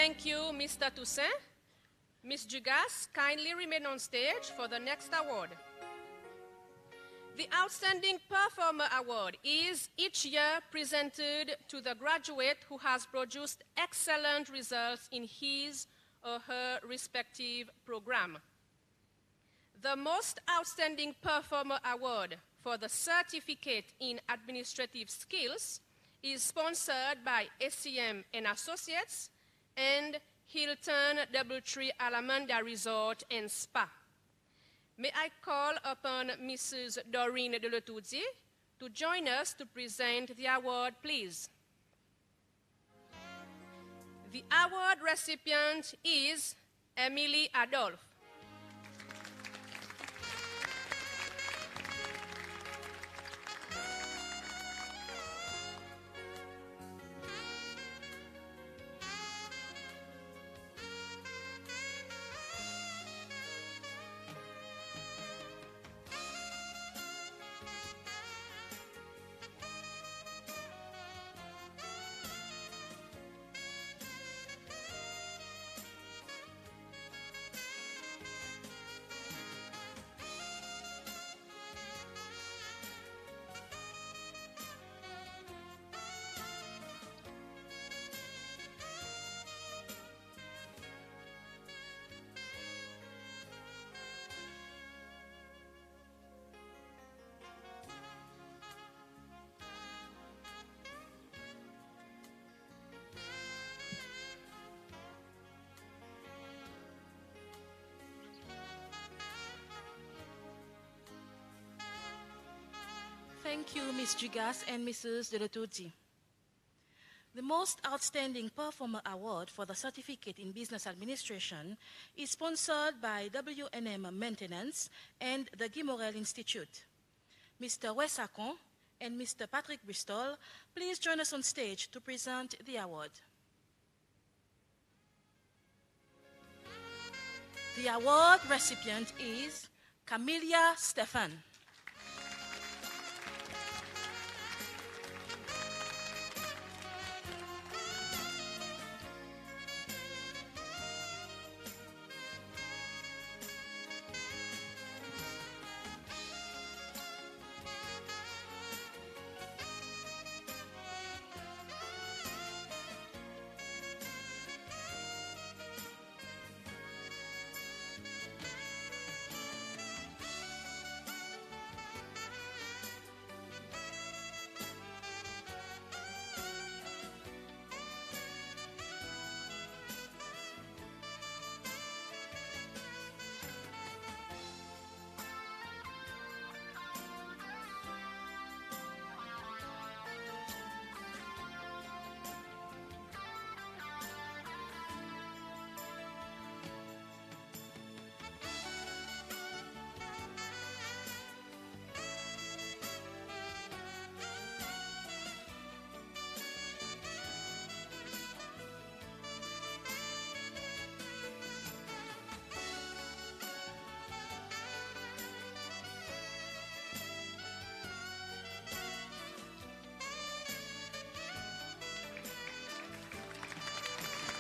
Thank you, Mr. Toussaint. Ms. Dugas, kindly remain on stage for the next award. The Outstanding Performer Award is each year presented to the graduate who has produced excellent results in his or her respective program. The Most Outstanding Performer Award for the Certificate in Administrative Skills is sponsored by ACM and Associates and Hilton Doubletree Alamanda Resort and Spa. May I call upon Mrs. Doreen Deletoudy to join us to present the award, please. The award recipient is Emily Adolphe. Thank you, Ms. Dugas and Mrs. Deletoudy. The Most Outstanding Performer Award for the Certificate in Business Administration is sponsored by WNM Maintenance and the Guy Morel Institute. Mr. Wessacon and Mr. Patrick Bristol, please join us on stage to present the award. The award recipient is Camelia Stefan.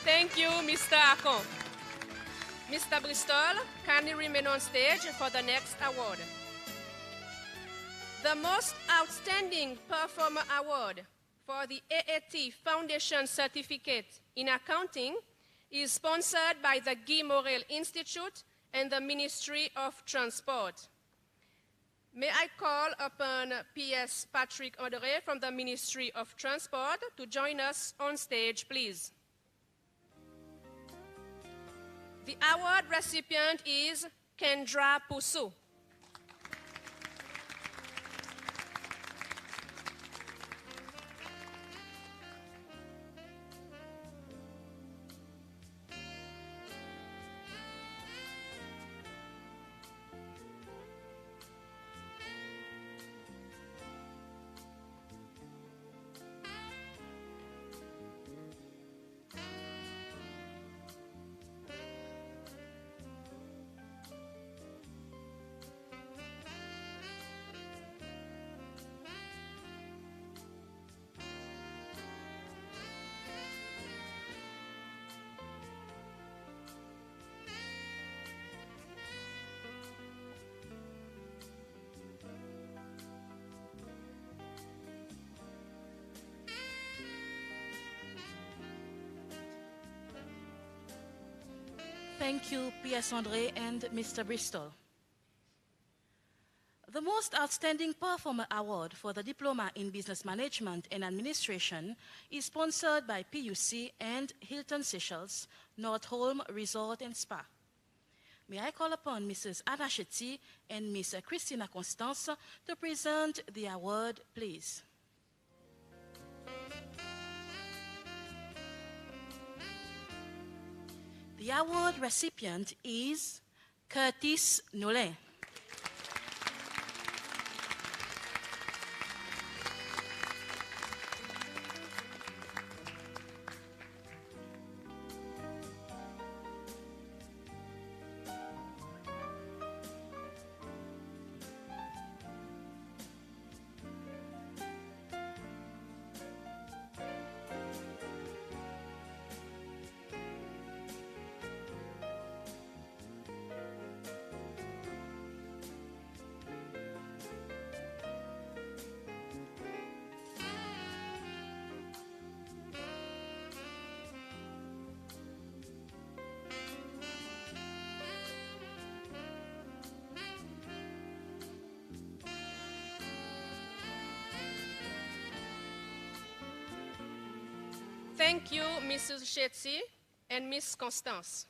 Thank you, Mr. Akon. Mr. Bristol, kindly remain on stage for the next award. The Most Outstanding Performer Award for the AAT Foundation Certificate in Accounting is sponsored by the Guy Morel Institute and the Ministry of Transport. May I call upon P.S. Patrick André from the Ministry of Transport to join us on stage, please. The award recipient is Kendra Poussou. Thank you, P.S. André and Mr. Bristol. The Most Outstanding Performer Award for the Diploma in Business Management and Administration is sponsored by PUC and Hilton Seychelles, Northolm Resort and Spa. May I call upon Mrs. Anna Shetty and Miss Christina Constance to present the award, please. The award recipient is Curtis Nolin. Thank you, Mrs. Shetty and Miss Constance.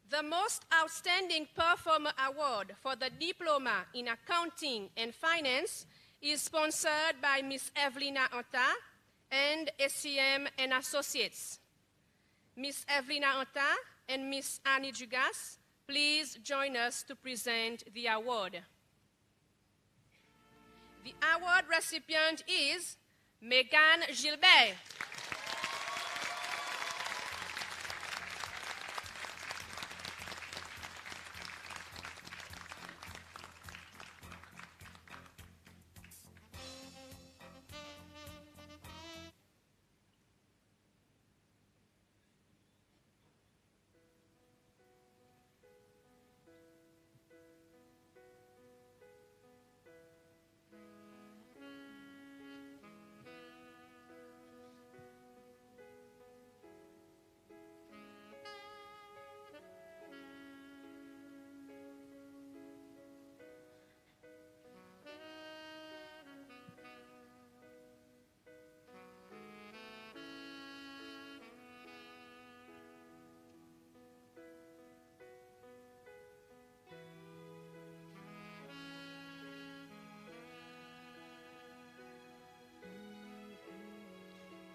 The Most Outstanding Performer Award for the Diploma in Accounting and Finance is sponsored by Miss Evelina Anta and SCM and Associates. Miss Evelina Anta and Miss Annie Dugas, please join us to present the award. The award recipient is Megan Gilbert.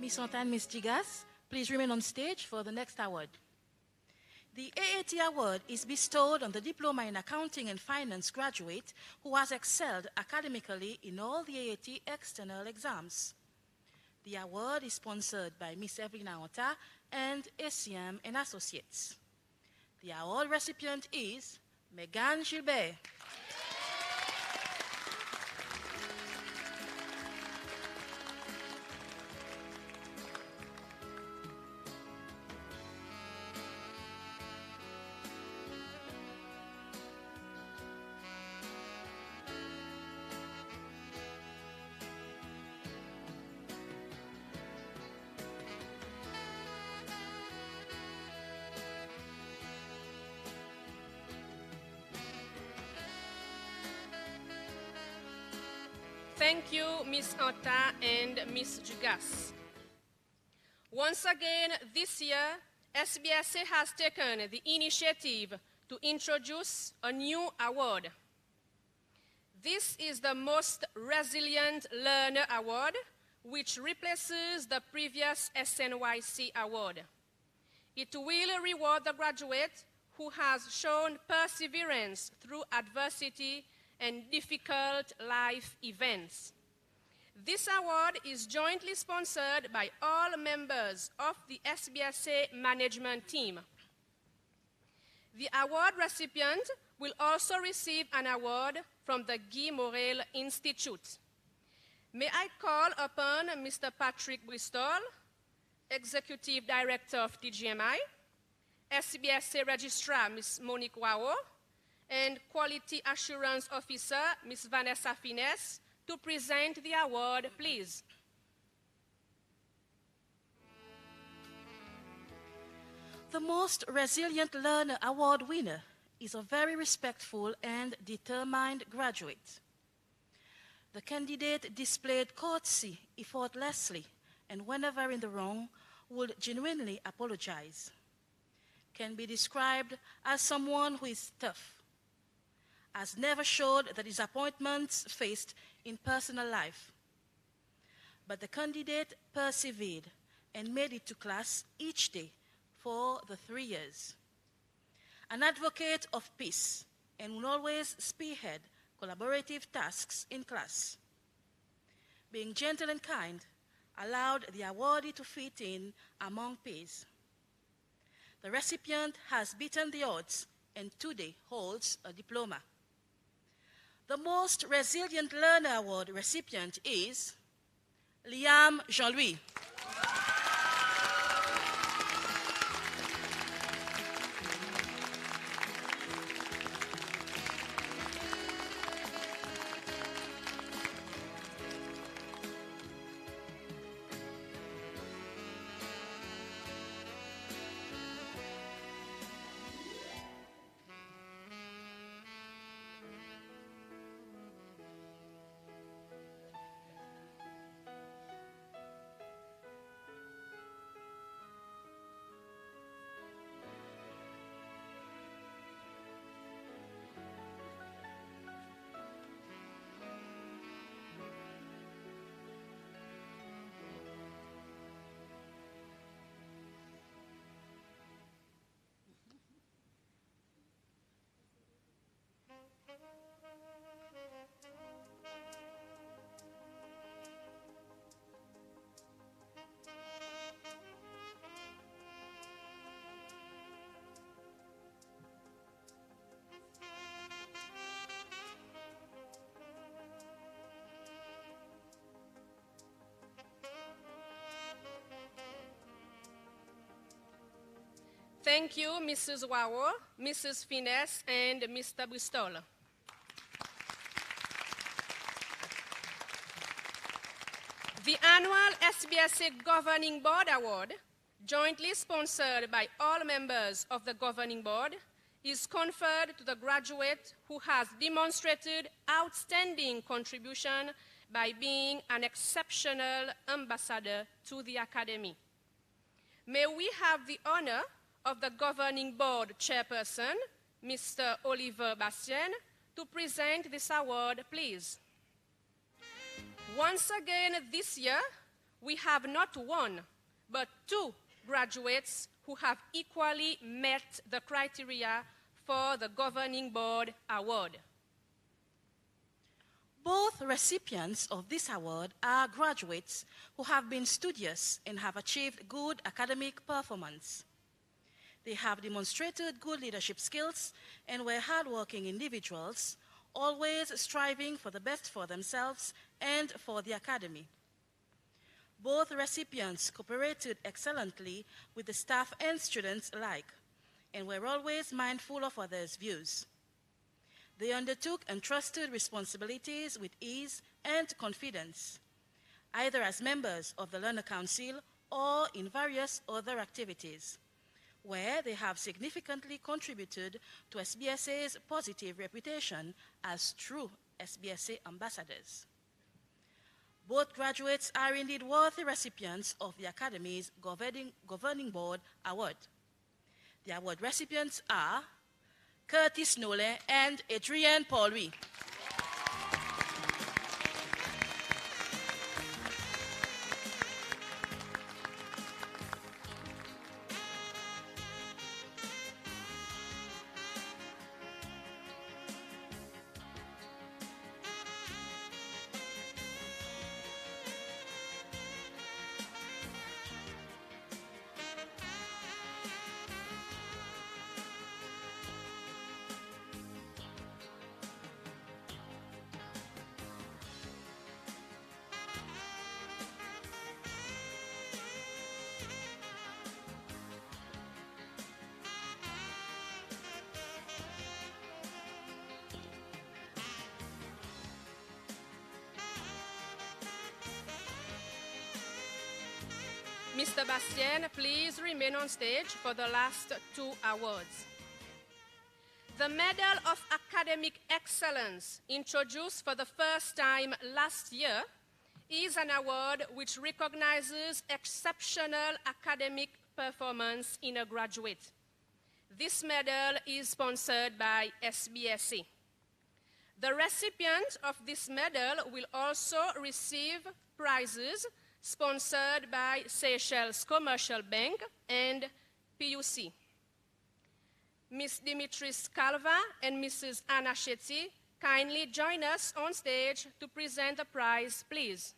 Miss Anta and Miss Digas, please remain on stage for the next award. The AAT award is bestowed on the Diploma in Accounting and Finance graduate who has excelled academically in all the AAT external exams. The award is sponsored by Miss Evelina Anta and SCM and Associates. The award recipient is Megan Gilbert. Thank you, Miss Anta and Miss Dugas. Once again, this year, SBSA has taken the initiative to introduce a new award. This is the Most Resilient Learner Award, which replaces the previous SNYC award. It will reward the graduate who has shown perseverance through adversity and difficult life events. This award is jointly sponsored by all members of the SBSA management team. The award recipient will also receive an award from the Guy Morel Institute. May I call upon Mr. Patrick Bristol, Executive Director of DGMI, SBSA Registrar Ms. Monique Wao, and Quality Assurance Officer, Ms. Vanessa Finesse, to present the award, please. The Most Resilient Learner Award winner is a very respectful and determined graduate. The candidate displayed courtesy effortlessly, and whenever in the wrong, would genuinely apologize. Can be described as someone who is tough, has never showed the disappointments faced in personal life. But the candidate persevered and made it to class each day for the 3 years. An advocate of peace and will always spearhead collaborative tasks in class. Being gentle and kind allowed the awardee to fit in among peers. The recipient has beaten the odds and today holds a diploma. The Most Resilient Learner Award recipient is Liam Jean-Louis. Thank you, Mrs. Wawo, Mrs. Finesse, and Mr. Bristol. The annual SBSA Governing Board Award, jointly sponsored by all members of the Governing Board, is conferred to the graduate who has demonstrated outstanding contribution by being an exceptional ambassador to the Academy. May we have the honor of the Governing Board Chairperson, Mr. Oliver Bastien, to present this award, please. Once again this year, we have not one, but two graduates who have equally met the criteria for the Governing Board Award. Both recipients of this award are graduates who have been studious and have achieved good academic performance. They have demonstrated good leadership skills and were hardworking individuals, always striving for the best for themselves and for the Academy. Both recipients cooperated excellently with the staff and students alike, and were always mindful of others' views. They undertook entrusted responsibilities with ease and confidence, either as members of the Learner Council or in various other activities, where they have significantly contributed to SBSA's positive reputation as true SBSA ambassadors. Both graduates are indeed worthy recipients of the Academy's Governing Board Award. The award recipients are Curtis Nole and Adrienne Paul-Louis. Mr. Bastien, please remain on stage for the last two awards. The Medal of Academic Excellence, introduced for the first time last year, is an award which recognizes exceptional academic performance in a graduate. This medal is sponsored by SBSA. The recipient of this medal will also receive prizes sponsored by Seychelles Commercial Bank and PUC. Ms. Dimitris Calva and Mrs. Anna Shetty kindly join us on stage to present the prize, please.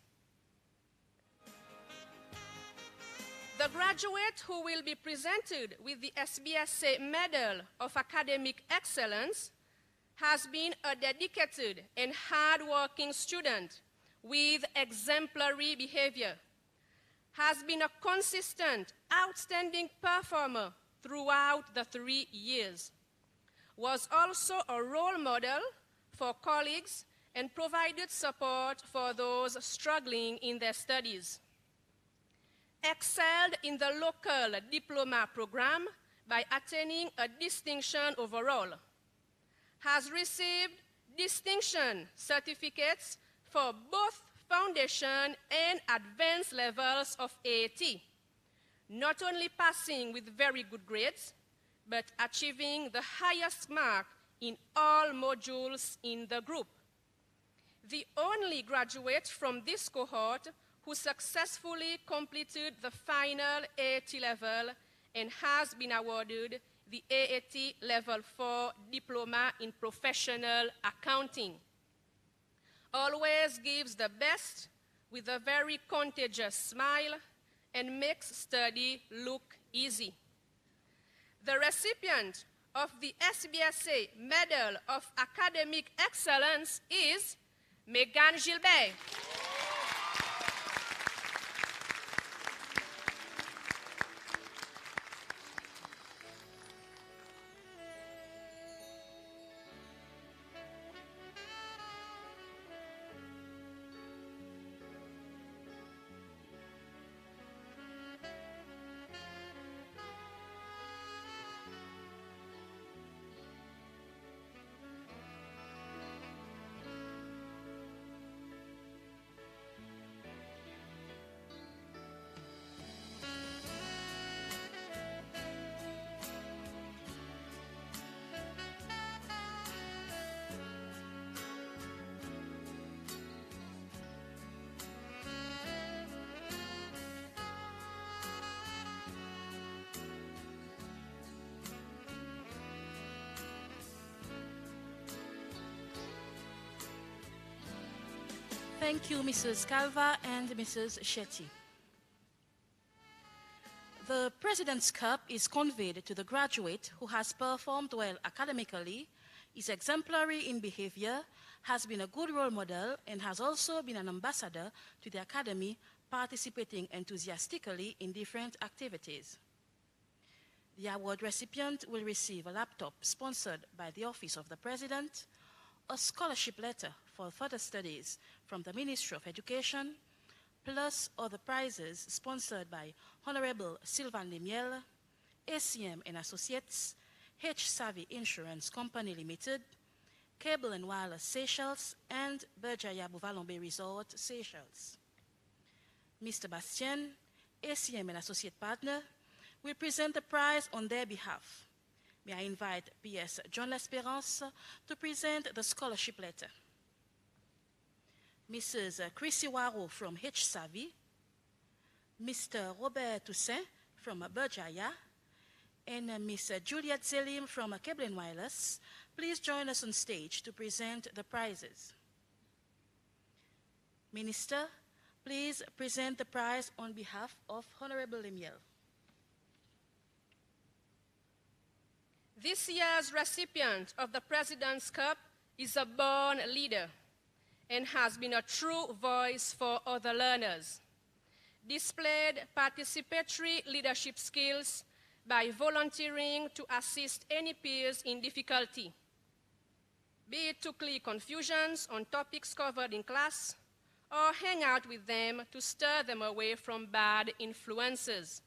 The graduate who will be presented with the SBSA Medal of Academic Excellence has been a dedicated and hard-working student with exemplary behavior, has been a consistent, outstanding performer throughout the 3 years, was also a role model for colleagues and provided support for those struggling in their studies, excelled in the local diploma program by attaining a distinction overall, has received distinction certificates for both foundation and advanced levels of AAT, not only passing with very good grades, but achieving the highest mark in all modules in the group. The only graduate from this cohort who successfully completed the final AAT level and has been awarded the AAT Level 4 Diploma in Professional Accounting. Always gives the best with a very contagious smile and makes study look easy. The recipient of the SBSA Medal of Academic Excellence is Megan Gilbert. Thank you, Mrs. Calva and Mrs. Shetty. The President's Cup is conveyed to the graduate who has performed well academically, is exemplary in behavior, has been a good role model, and has also been an ambassador to the Academy, participating enthusiastically in different activities. The award recipient will receive a laptop sponsored by the Office of the President, a scholarship letter for further studies from the Ministry of Education, plus other prizes sponsored by Honorable Sylvain Lemiel, ACM and Associates, H-Savvy Insurance Company Limited, Cable and Wireless Seychelles, and Berjaya Bouvalombe Resort Seychelles. Mr. Bastien, ACM and Associate Partner, will present the prize on their behalf. May I invite P.S. John L'Espérance to present the scholarship letter. Mrs. Chrissy Waro from H-Savvy, Mr. Robert Toussaint from Berjaya, and Ms. Juliette Zelim from Cable and Wireless. Please join us on stage to present the prizes. Minister, please present the prize on behalf of Honorable Lemiel. This year's recipient of the President's Cup is a born leader and has been a true voice for other learners. Displayed participatory leadership skills by volunteering to assist any peers in difficulty, be it to clear confusions on topics covered in class or hang out with them to stir them away from bad influences.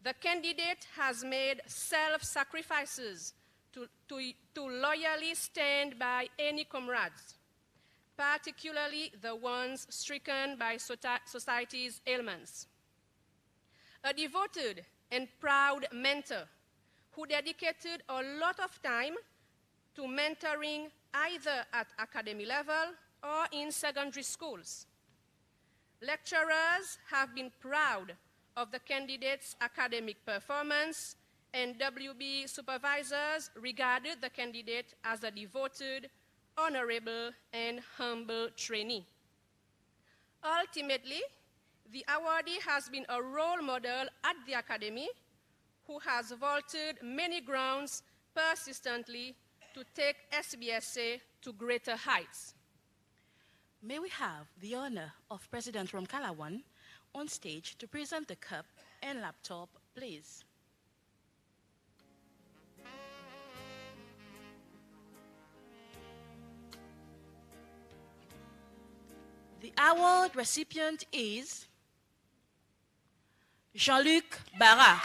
The candidate has made self-sacrifices to loyally stand by any comrades, particularly the ones stricken by society's ailments. A devoted and proud mentor who dedicated a lot of time to mentoring either at academy level or in secondary schools. Lecturers have been proud of the candidate's academic performance, and WB supervisors regarded the candidate as a devoted, honorable, and humble trainee. Ultimately, the awardee has been a role model at the Academy who has vaulted many grounds persistently to take SBSA to greater heights. May we have the honor of President Romkalawan on stage to present the cup and laptop, please. The award recipient is Jean-Luc Barra.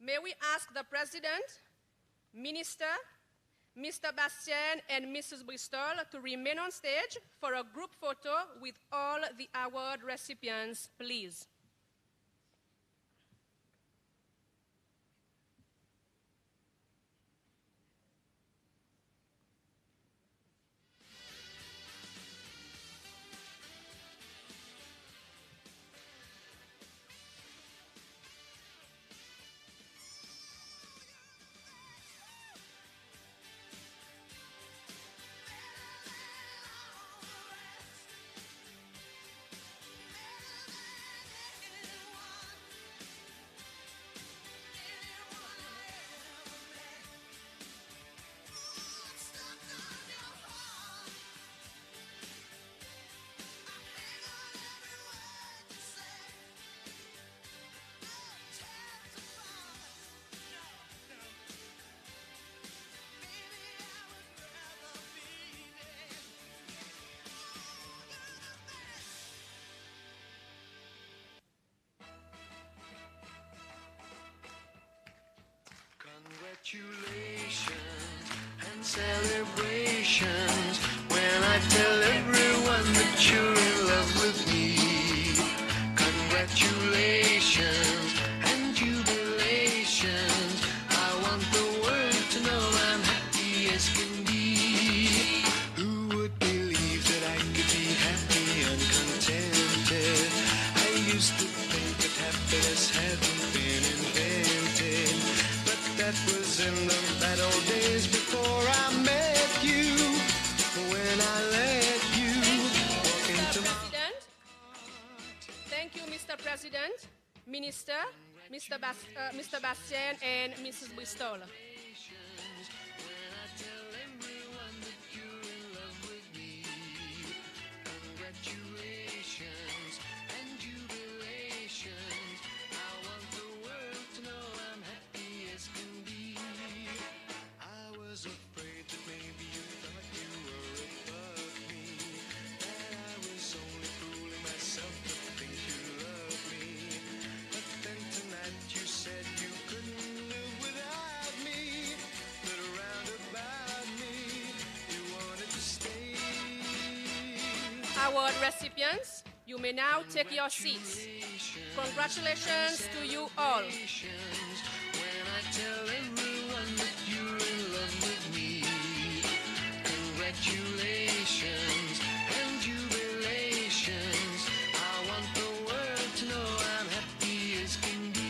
May we ask the President, Minister, Mr. Bastien, and Mrs. Bristol to remain on stage for a group photo with all the award recipients, please. Congratulations and celebrations when I tell everyone that you're in love with me. Congratulations and jubilations. I want the world to know I'm happy as can be. Who would believe that I could be happy and contented? I used to think that happiness hadn't been invented, but that was in the bad old days before I met you. When I let you walk into my... Thank you, Mr. President, Minister, Mr. Bastien, and Mrs. Bristol. Congratulations and jubilations. I want the world to know I'm happy as can be. I was afraid that maybe you thought you were above me, that I was only fooling myself to think you loved me. But then tonight you said you couldn't live without me, that around about me you wanted to stay. Award recipients, you may now take your seats. Congratulations to you all. When I tell everyone that you're in love with me. Congratulations and jubilations. I want the world to know I'm happy as can be.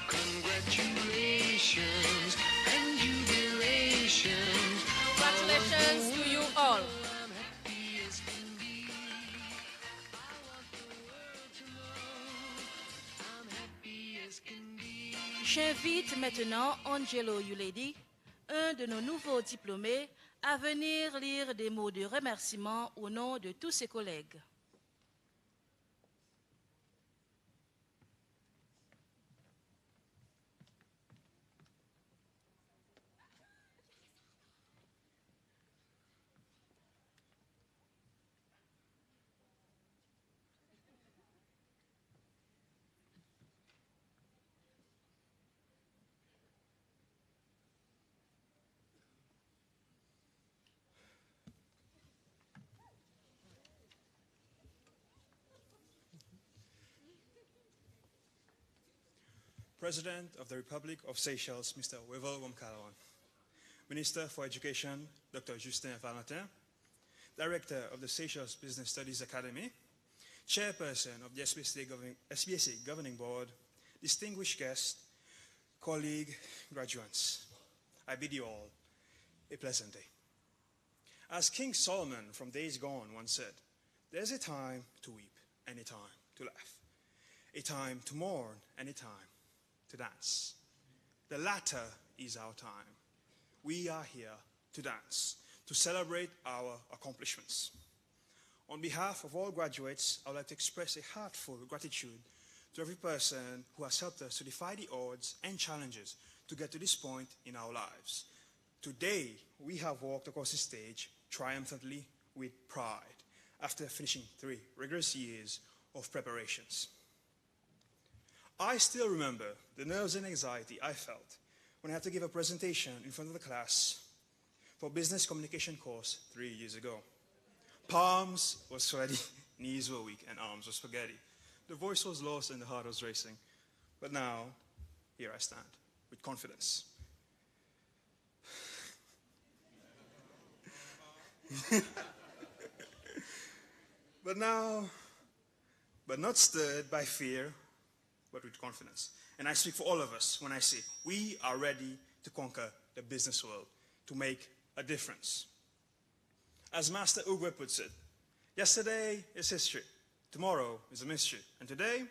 Congratulations and jubilations. Congratulations to you all. I'm happy as can be. I want the world to know I'm happy as can be. J'invite maintenant Angelo Yuledi, un de nos nouveaux diplômés, à venir lire des mots de remerciement au nom de tous ses collègues. President of the Republic of Seychelles, Mr. Wevel Womkalawan. Minister for Education, Dr. Justin Valentin. Director of the Seychelles Business Studies Academy. Chairperson of the SBSA Governing Board. Distinguished guests, colleague, graduates. I bid you all a pleasant day. As King Solomon from days gone once said, there's a time to weep and a time to laugh. A time to mourn and a time to dance. The latter is our time. We are here to dance, to celebrate our accomplishments. On behalf of all graduates, I would like to express a heartfelt gratitude to every person who has helped us to defy the odds and challenges to get to this point in our lives. Today, we have walked across the stage triumphantly with pride after finishing 3 rigorous years of preparations. I still remember the nerves and anxiety I felt when I had to give a presentation in front of the class for business communication course 3 years ago. Palms were sweaty, knees were weak, and arms were spaghetti. The voice was lost and the heart was racing. But now, here I stand with confidence. but not stirred by fear, but with confidence. And I speak for all of us when I say we are ready to conquer the business world, to make a difference. As Master Ugwe puts it, yesterday is history, tomorrow is a mystery, and today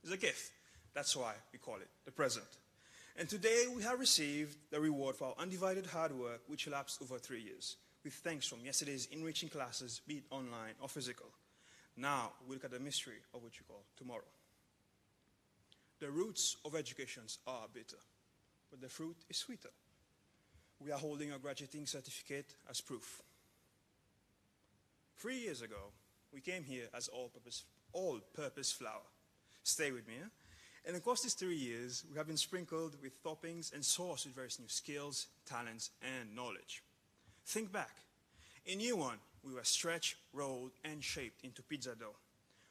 is a gift. That's why we call it the present. And today we have received the reward for our undivided hard work, which elapsed over 3 years, with thanks from yesterday's enriching classes, be it online or physical. Now we look at the mystery of what you call tomorrow. The roots of educations are bitter, but the fruit is sweeter. We are holding a graduating certificate as proof. 3 years ago, we came here as all-purpose flour. Stay with me, eh? And across these 3 years, we have been sprinkled with toppings and sauced with various new skills, talents, and knowledge. Think back. In year one, we were stretched, rolled, and shaped into pizza dough,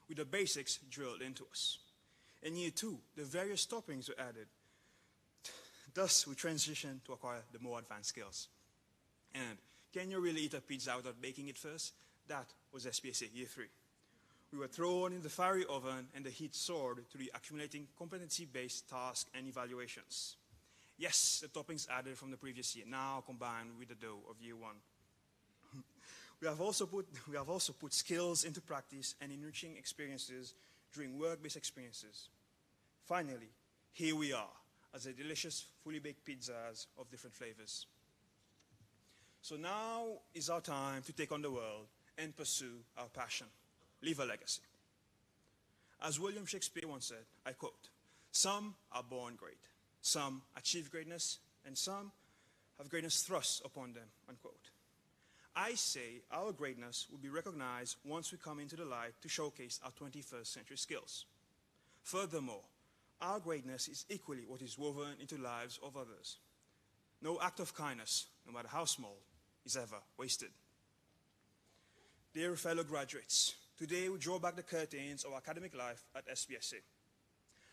with the basics drilled into us. In year two, the various toppings were added. Thus, we transitioned to acquire the more advanced skills. And can you really eat a pizza without baking it first? That was SPSA year 3. We were thrown in the fiery oven and the heat soared to the accumulating competency-based tasks and evaluations. Yes, the toppings added from the previous year, now combined with the dough of year 1. We have also put skills into practice and enriching experiences during work-based experiences. Finally, here we are as a delicious, fully baked pizzas of different flavors. So now is our time to take on the world and pursue our passion, leave a legacy. As William Shakespeare once said, I quote, "Some are born great, some achieve greatness, and some have greatness thrust upon them," unquote. I say our greatness will be recognized once we come into the light to showcase our 21st century skills. Furthermore, our greatness is equally what is woven into lives of others. No act of kindness, no matter how small, is ever wasted. Dear fellow graduates, today we draw back the curtains of academic life at SPSA.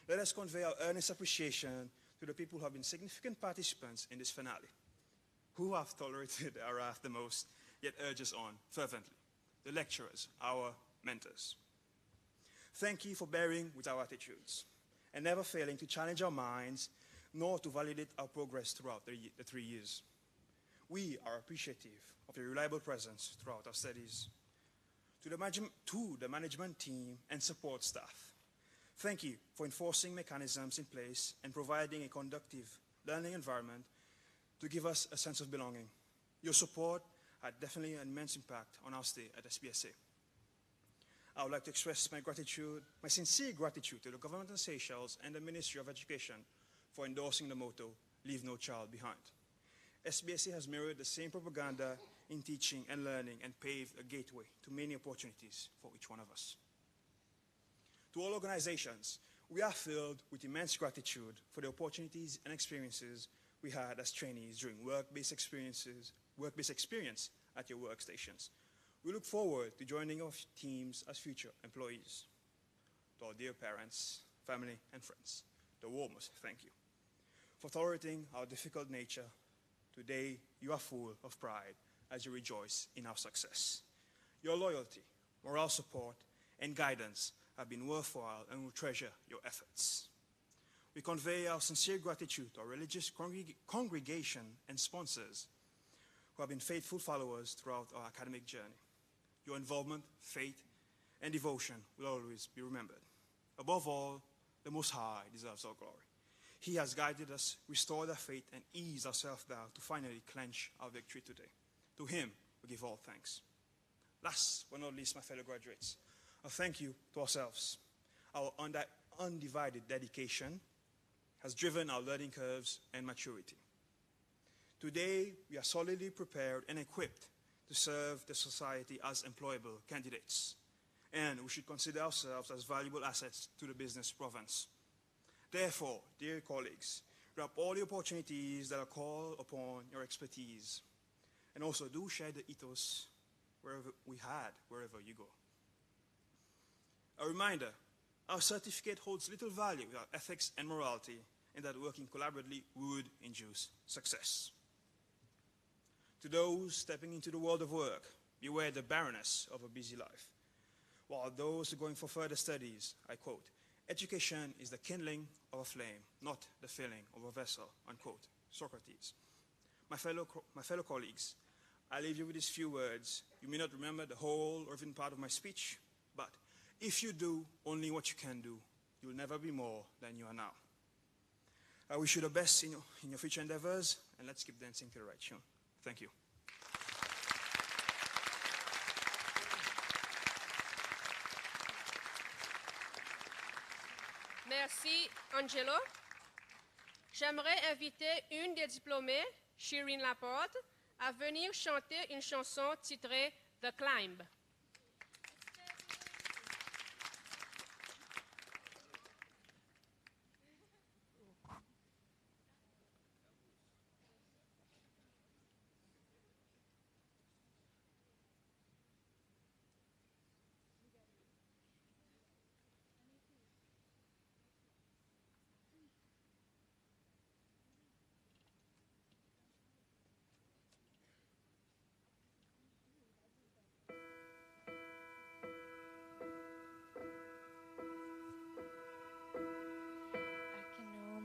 Let us convey our earnest appreciation to the people who have been significant participants in this finale, who have tolerated our wrath the most, yet urge us on fervently, the lecturers, our mentors. Thank you for bearing with our attitudes and never failing to challenge our minds nor to validate our progress throughout the 3 years. We are appreciative of your reliable presence throughout our studies. To the management team and support staff, thank you for enforcing mechanisms in place and providing a conducive learning environment to give us a sense of belonging. Your support had definitely an immense impact on our stay at SPSA. I would like to express my sincere gratitude to the government of Seychelles and the Ministry of Education for endorsing the motto, "Leave no child behind." SBSA has mirrored the same propaganda in teaching and learning and paved a gateway to many opportunities for each one of us. To all organizations, we are filled with immense gratitude for the opportunities and experiences we had as trainees during work-based experience at your workstations. We look forward to joining your teams as future employees. To our dear parents, family, and friends, the warmest thank you for tolerating our difficult nature. Today, you are full of pride as you rejoice in our success. Your loyalty, moral support, and guidance have been worthwhile and will treasure your efforts. We convey our sincere gratitude to our religious congregation and sponsors who have been faithful followers throughout our academic journey. Your involvement, faith, and devotion will always be remembered. Above all, the Most High deserves all glory. He has guided us, restored our faith, and eased our self-doubt to finally clench our victory today. To him, we give all thanks. Last but not least, my fellow graduates, a thank you to ourselves. Our undivided dedication has driven our learning curves and maturity. Today, we are solidly prepared and equipped to serve the society as employable candidates, and we should consider ourselves as valuable assets to the business province. Therefore, dear colleagues, grab all the opportunities that are called upon your expertise, and also do share the ethos wherever you go. A reminder, our certificate holds little value without ethics and morality, and that working collaboratively would induce success. To those stepping into the world of work, beware the barrenness of a busy life. While those who are going for further studies, I quote, "Education is the kindling of a flame, not the filling of a vessel," unquote, Socrates. My fellow colleagues, I leave you with these few words. You may not remember the whole or even part of my speech, but if you do only what you can do, you will never be more than you are now. I wish you the best in your future endeavors, and let's keep dancing to the right tune. Thank you. Merci, Angelo. J'aimerais inviter une des diplômées, Shireen Laporte, à venir chanter une chanson titrée The Climb.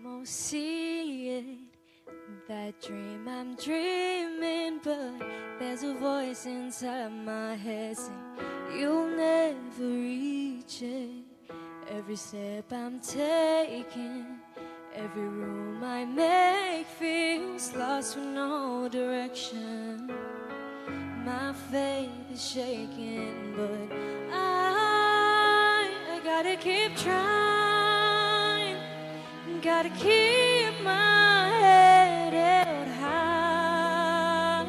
Almost see it, that dream I'm dreaming, but there's a voice inside my head saying you'll never reach it. Every step I'm taking, every room I make feels lost with no direction. My faith is shaking, but I gotta keep trying. Gotta keep my head held high.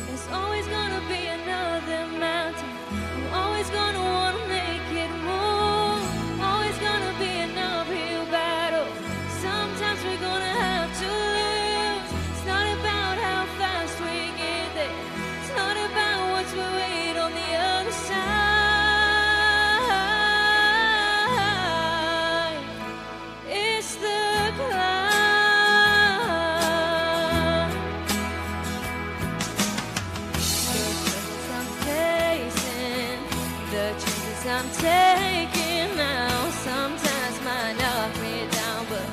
There's always gonna be another mountain. I'm always gonna wanna make it move. Always gonna be an uphill battle. Sometimes we're gonna have to lose. It's not about how fast we get there. It's not about what's we wait on the other side. It's the climb. The chances I'm taking now sometimes might knock me down, but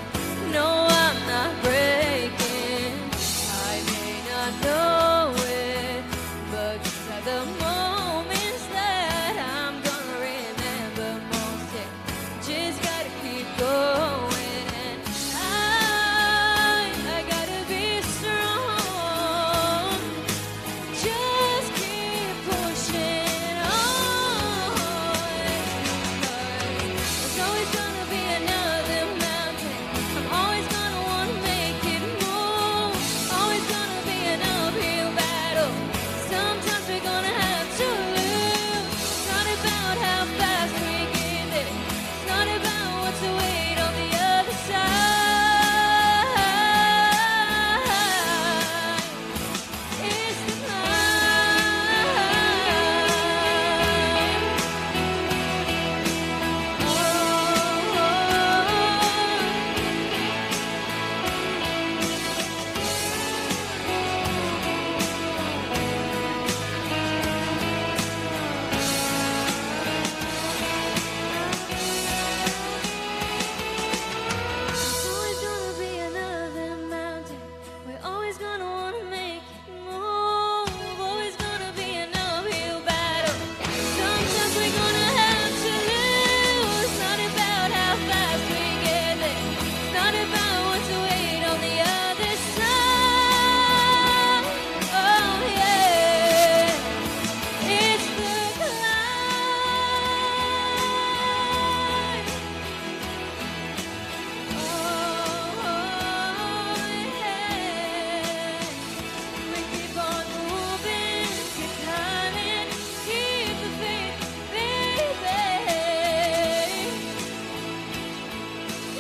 no, I'm not breaking. I may not know it, but these are the moments that I'm gonna remember most. Yeah, just gotta keep going, and I gotta be strong. Just keep pushing on. There's always gonna be another mountain. I'm always gonna wanna make it move. Always gonna be an uphill battle. Sometimes we're gonna have to lose. It's not about how fast we get there. It's not about what's the wait on the other side. It's the climb. There's always gonna be another mountain. We're always gonna wanna make it move. Always gonna be an uphill battle. Sometimes we're gonna have to lose. It's not about how fast we get there. It's not about what's to wait on the other side. Oh yeah, it's the climb. We keep on moving, keep climbing, keep the faith, baby.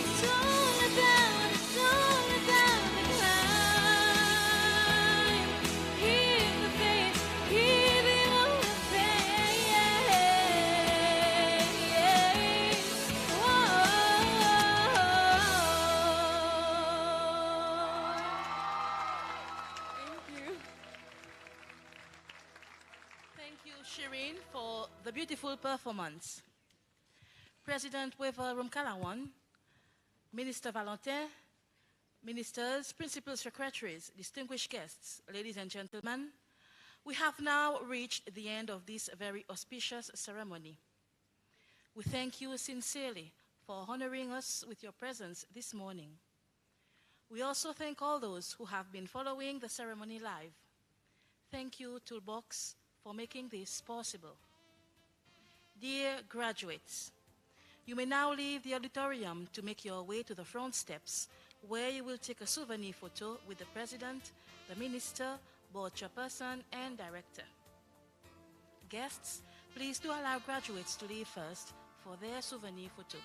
It's all about the climb. Keep the faith, keep it on the Thank you, Shireen, for the beautiful performance. President Weaver Rumkalawan, Minister Valentin, ministers, principal secretaries, distinguished guests, ladies and gentlemen, we have now reached the end of this very auspicious ceremony. We thank you sincerely for honoring us with your presence this morning. We also thank all those who have been following the ceremony live. Thank you, Toulebox, for making this possible. Dear graduates, You may now leave the auditorium to make your way to the front steps, where you will take a souvenir photo with the President, the Minister, Board Chairperson, and Director. Guests, please do allow graduates to leave first for their souvenir photo.